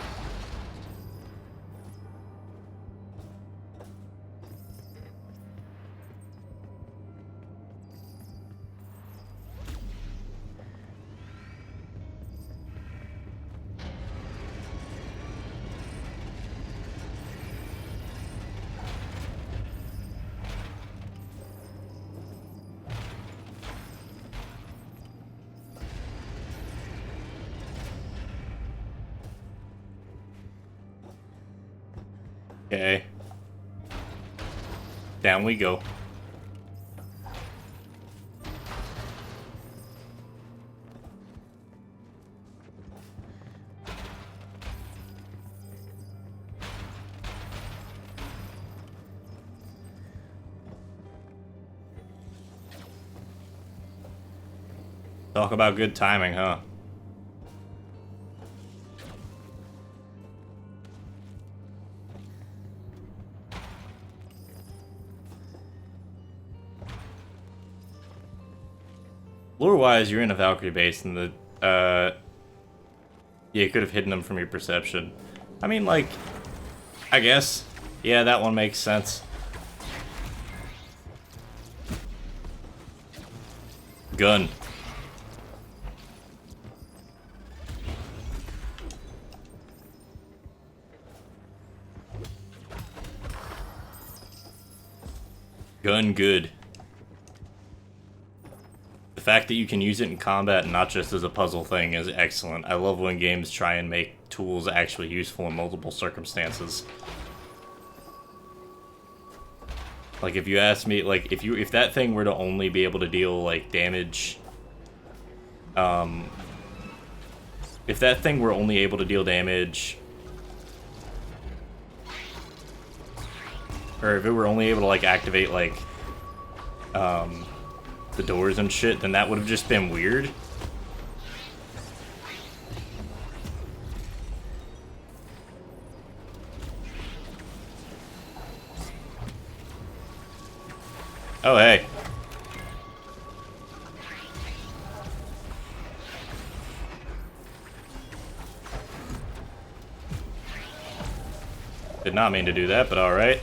Okay. Down we go. Talk about good timing, huh? Lore-wise, you're in a Valkyrie base, and the, yeah, you could have hidden them from your perception. I mean, like, I guess. Yeah, that one makes sense. Gun. Gun good. The fact that you can use it in combat and not just as a puzzle thing is excellent. I love when games try and make tools actually useful in multiple circumstances. Like, if you ask me, like, if that thing were to only be able to deal, like, damage... if that thing were only able to deal damage... Or if it were only able to, like, activate, like, the doors and shit, then that would have just been weird. Oh, hey. Did not mean to do that, but alright.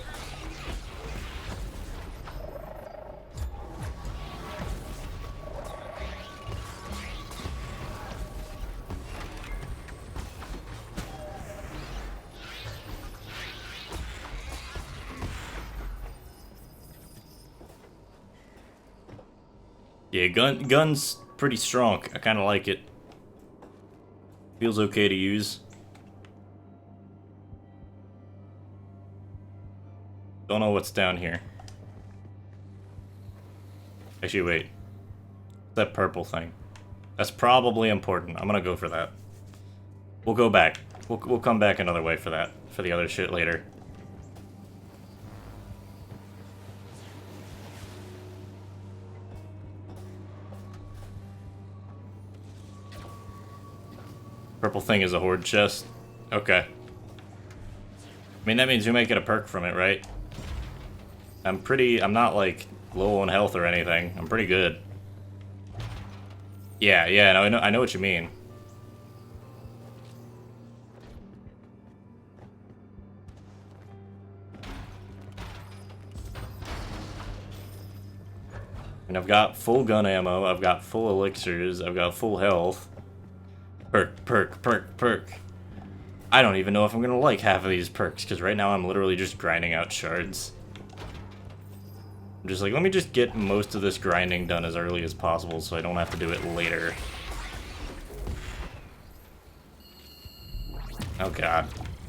Yeah, gun's pretty strong. I kind of like it. Feels okay to use. Don't know what's down here. Actually, wait. That purple thing. That's probably important. I'm gonna go for that. We'll go back. We'll come back another way for that. For the other shit later. Purple thing is a horde chest. Okay. I mean, that means you might get a perk from it, right? I'm not, like, low on health or anything. I'm pretty good. Yeah, no, I know what you mean. And I've got full gun ammo, I've got full elixirs, I've got full health. Perk. I don't even know if I'm gonna like half of these perks, because right now I'm literally just grinding out shards. I'm just like, let me just get most of this grinding done as early as possible so I don't have to do it later. Oh god.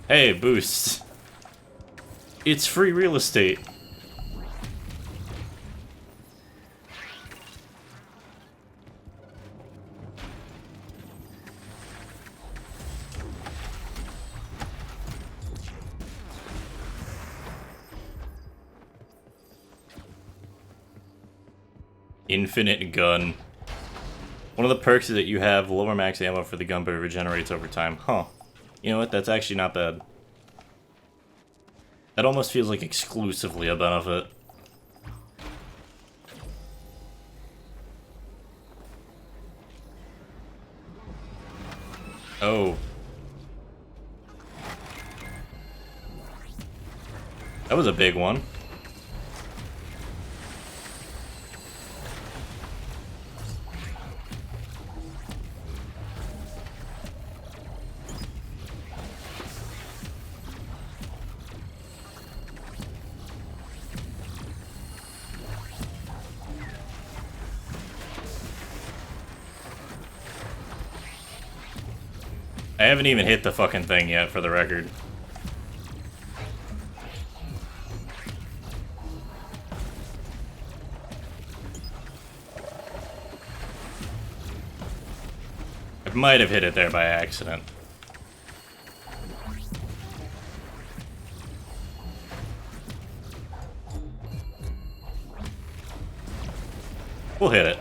Hey, boosts. It's free real estate. Infinite gun. One of the perks is that you have lower max ammo for the gun, but it regenerates over time. Huh. You know what? That's actually not bad. That almost feels like exclusively a benefit. Oh. That was a big one. I haven't even hit the fucking thing yet, for the record. I might have hit it there by accident. We'll hit it.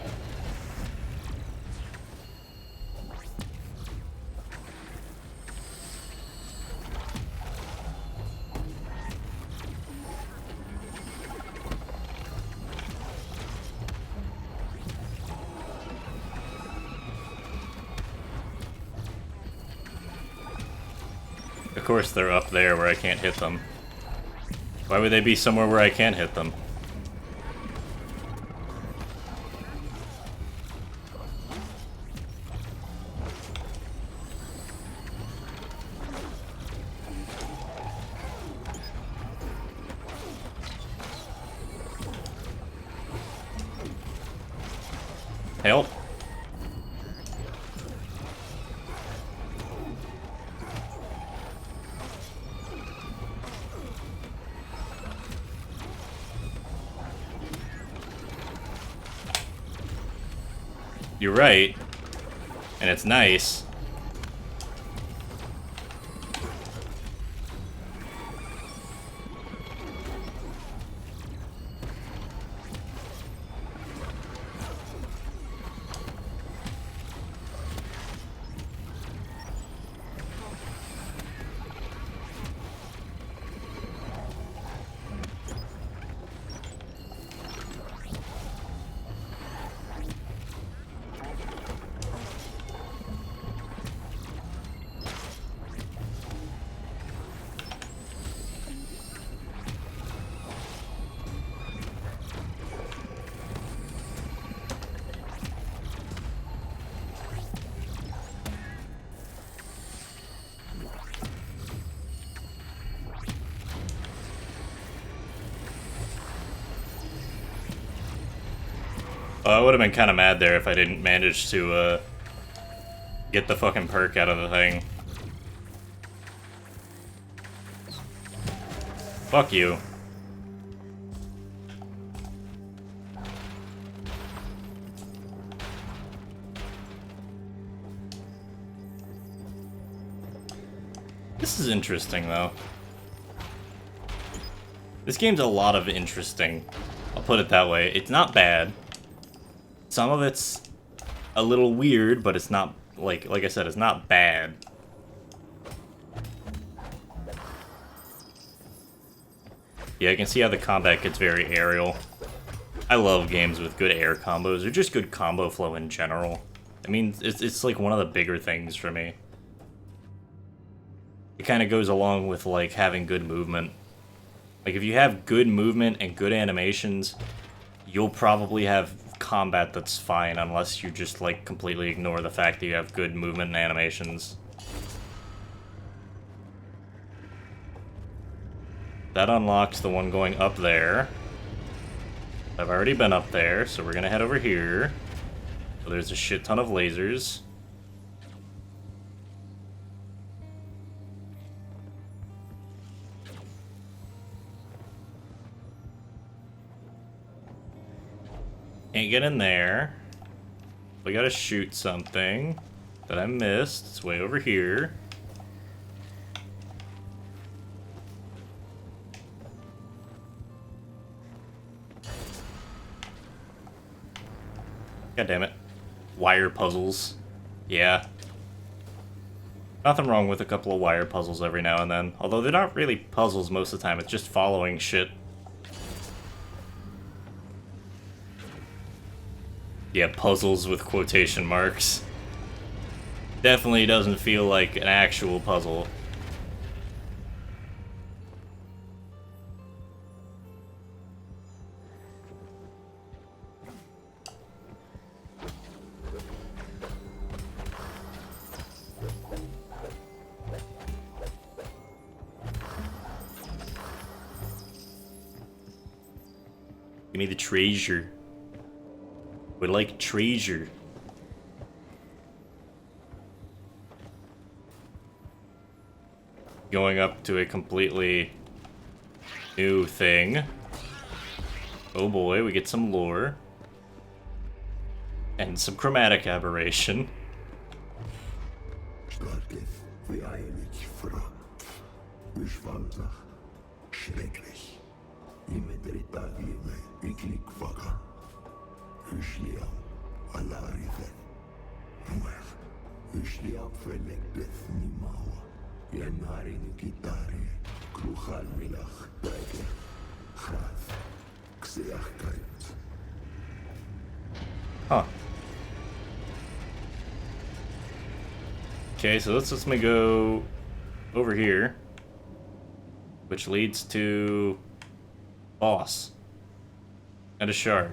Of course they're up there where I can't hit them. Why would they be somewhere where I can't hit them? Help. You're right. And it's nice. I would have been kind of mad there if I didn't manage to get the fucking perk out of the thing. Fuck you. This is interesting, though. This game's a lot of interesting. I'll put it that way. It's not bad. Some of it's a little weird, but it's not, like I said, it's not bad. Yeah, I can see how the combat gets very aerial. I love games with good air combos, or just good combo flow in general. I mean, it's like one of the bigger things for me. It kind of goes along with, like, having good movement. Like, if you have good movement and good animations, you'll probably have combat that's fine, unless you just, like, completely ignore the fact that you have good movement and animations. That unlocks the one going up there. I've already been up there, so we're gonna head over here. So there's a shit ton of lasers. Can't get in there. We gotta shoot something that I missed. It's way over here. God damn it. Wire puzzles. Yeah. Nothing wrong with a couple of wire puzzles every now and then. Although they're not really puzzles most of the time, it's just following shit. Yeah, puzzles with quotation marks. Definitely doesn't feel like an actual puzzle. Give me the treasure. Would like treasure. Going up to a completely new thing. Oh boy, we get some lore. And some chromatic aberration. eenvoudig. Schrecklich. Imedritagime, iklikvaga. Hysliam, alarithen. Muer. Hysliam felegdeth nimawa. Yenarin gitari. Kruchal milach, dreiger. Grath. Xeachkeit. Huh. Okay, so this lets me go over here, which leads to boss and a shard.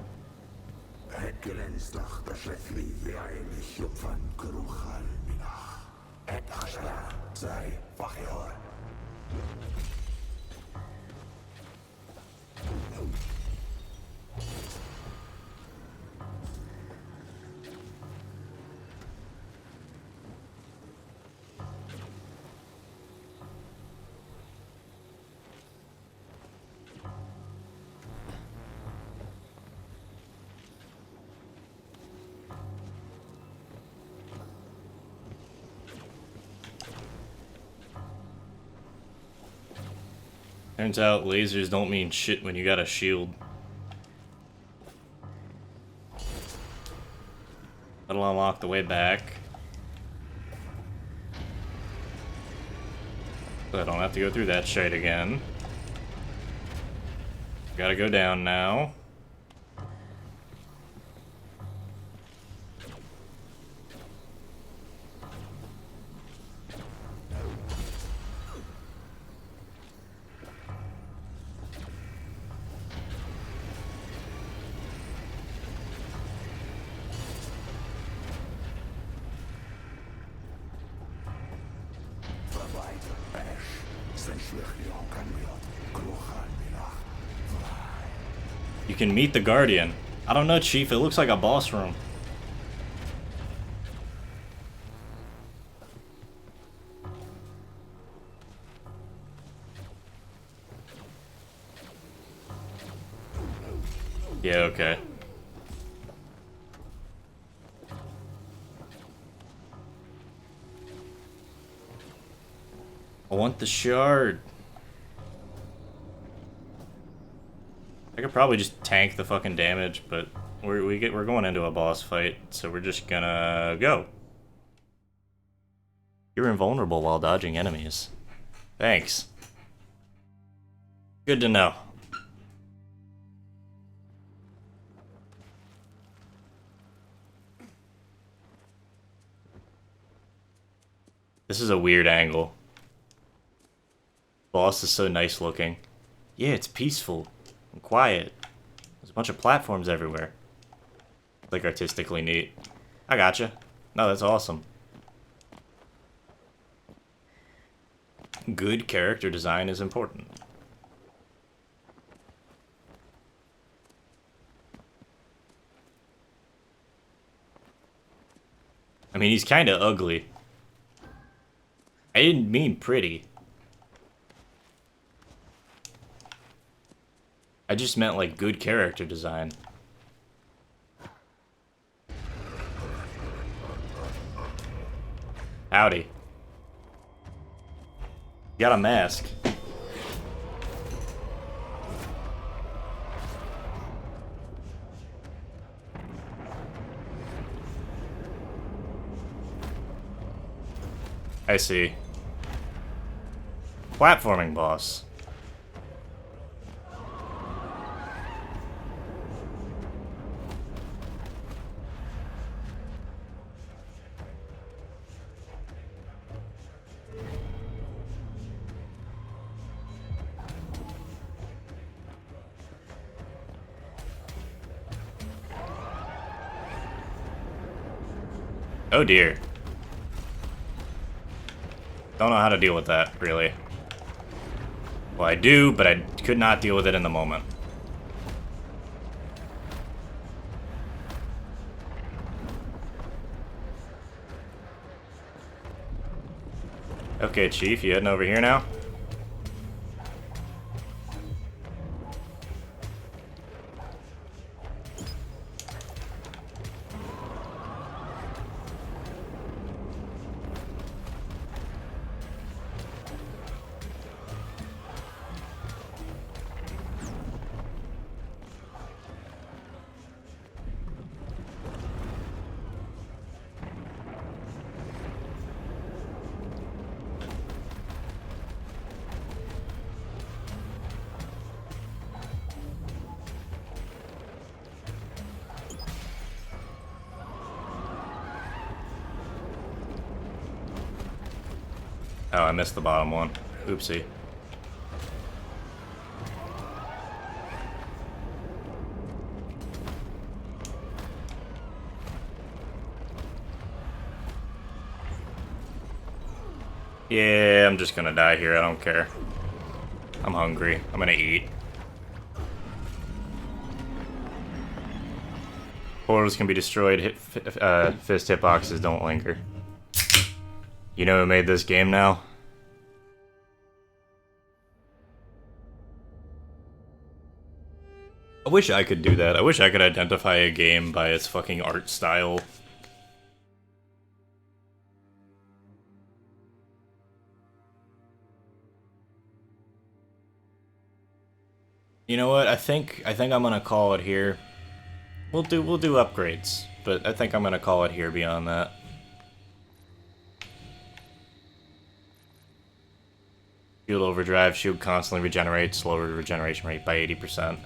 Turns out lasers don't mean shit when you got a shield. That'll unlock the way back. So I don't have to go through that shite again. Gotta go down now. You can meet the Guardian. I don't know, Chief. It looks like a boss room. Yeah, okay. I want the shard. I could probably just tank the fucking damage, but we're going into a boss fight, so we're just gonna go. You're invulnerable while dodging enemies. Thanks. Good to know. This is a weird angle. Boss is so nice looking. Yeah, it's peaceful and quiet. There's a bunch of platforms everywhere. Like artistically neat. I gotcha. No, that's awesome. Good character design is important. I mean, he's kind of ugly. I didn't mean pretty. I just meant like good character design. Howdy. You got a mask. I see. Platforming boss. Oh dear. Don't know how to deal with that, really. Well, I do, but I could not deal with it in the moment. Okay, Chief, you heading over here now? Oh, I missed the bottom one. Oopsie. Yeah, I'm just gonna die here. I don't care. I'm hungry. I'm gonna eat. Portals can be destroyed. Fist hitboxes don't linger. You know who made this game now? I wish I could do that. I wish I could identify a game by its fucking art style. You know what? I think I'm gonna call it here. We'll do upgrades, but I think I'm gonna call it here beyond that. Shield overdrive, shield constantly regenerates, lower regeneration rate by 80%.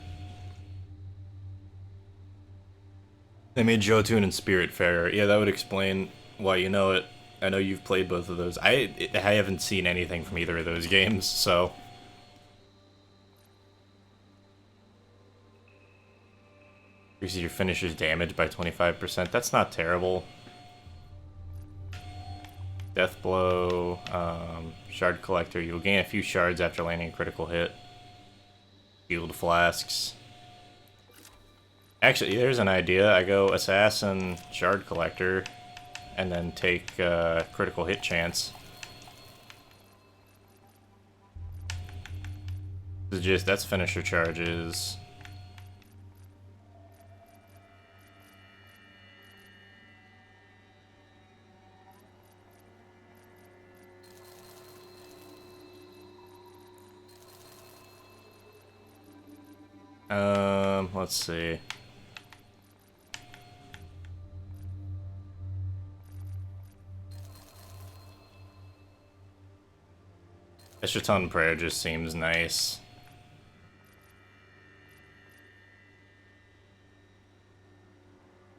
They made Jotun and Spiritfarer. Yeah, that would explain why you know it. I know you've played both of those. I haven't seen anything from either of those games, so... Increases your finisher's damage by 25%. That's not terrible. Death Blow, Shard Collector. You'll gain a few shards after landing a critical hit. Shield Flasks. Actually, there's an idea. I go Assassin, Shard Collector, and then take critical hit chance. This is just, that's finisher charges. Let's see. Eschaton Prayer just seems nice.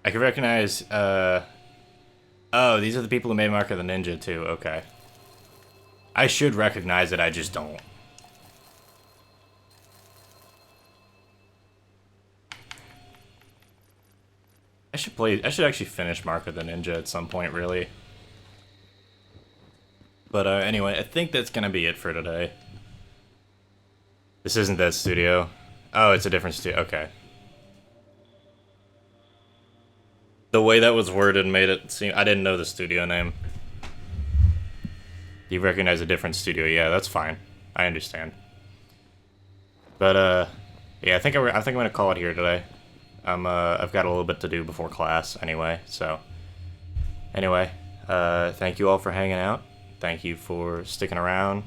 I can recognize, oh, these are the people who made Mark of the Ninja, too. Okay. I should recognize it, I just don't. I should actually finish Mark of the Ninja at some point, really. But anyway, I think that's gonna be it for today. This isn't that studio. Oh, it's a different studio. Okay. The way that was worded made it seem... I didn't know the studio name. You recognize a different studio. Yeah, that's fine. I understand. But, yeah, I think I'm gonna call it here today. I've got a little bit to do before class anyway, so... Anyway, thank you all for hanging out. Thank you for sticking around.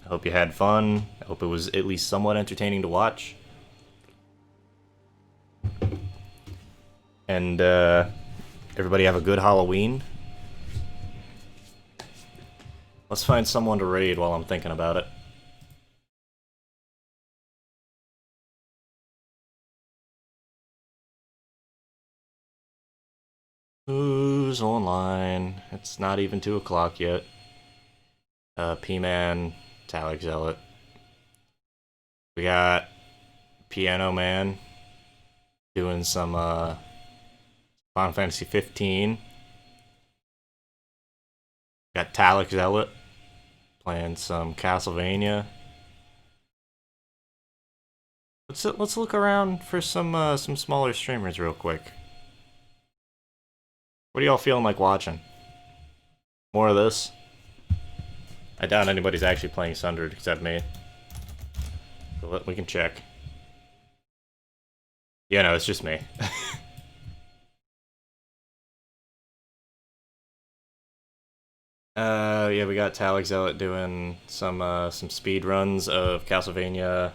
I hope you had fun. I hope it was at least somewhat entertaining to watch. And, everybody have a good Halloween. Let's find someone to raid while I'm thinking about it. Who's online? It's not even 2 o'clock yet. P-Man, Talic Zealot. We got Piano Man doing some Final Fantasy 15. Got Talic Zealot playing some Castlevania. Let's look around for some smaller streamers real quick. What are y'all feeling like watching? More of this? I doubt anybody's actually playing Sundered except me. So we can check. Yeah, no, it's just me. Yeah, we got Talic Zealot doing some speed runs of Castlevania.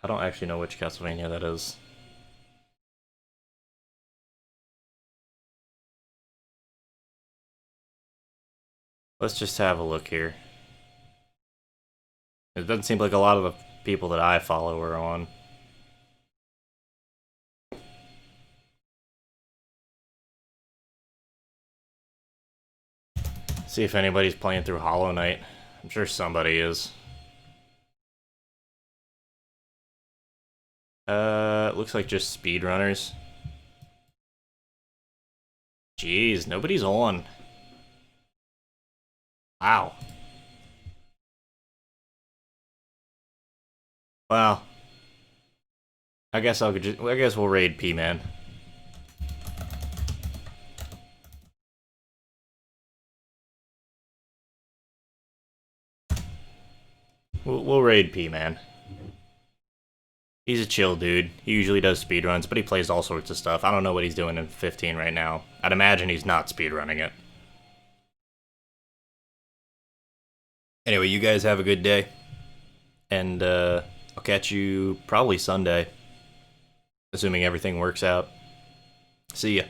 I don't actually know which Castlevania that is. Let's just have a look here. It doesn't seem like a lot of the people that I follow are on. See if anybody's playing through Hollow Knight. I'm sure somebody is. Looks like just speedrunners. Jeez, nobody's on. Wow. Well, I guess I guess we'll raid P-Man. We'll raid P-Man. He's a chill dude. He usually does speedruns, but he plays all sorts of stuff. I don't know what he's doing in 15 right now. I'd imagine he's not speedrunning it. Anyway, you guys have a good day. And, I'll catch you probably Sunday. Assuming everything works out. See ya.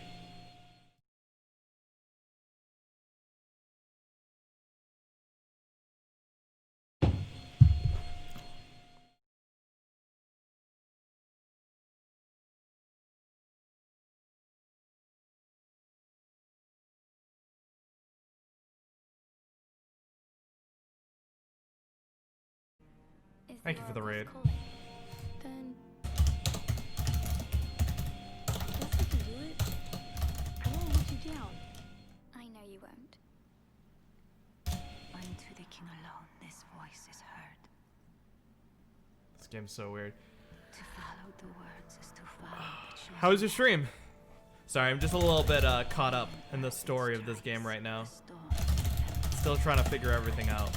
Thank you for the raid. Then guess we can do it. I won't let you down. I know you won't. Unto the king alone this voice is heard. This game's so weird. To follow the words is to follow the chosen. How was your stream? Sorry, I'm just a little bit caught up in the story of this game right now. Still trying to figure everything out.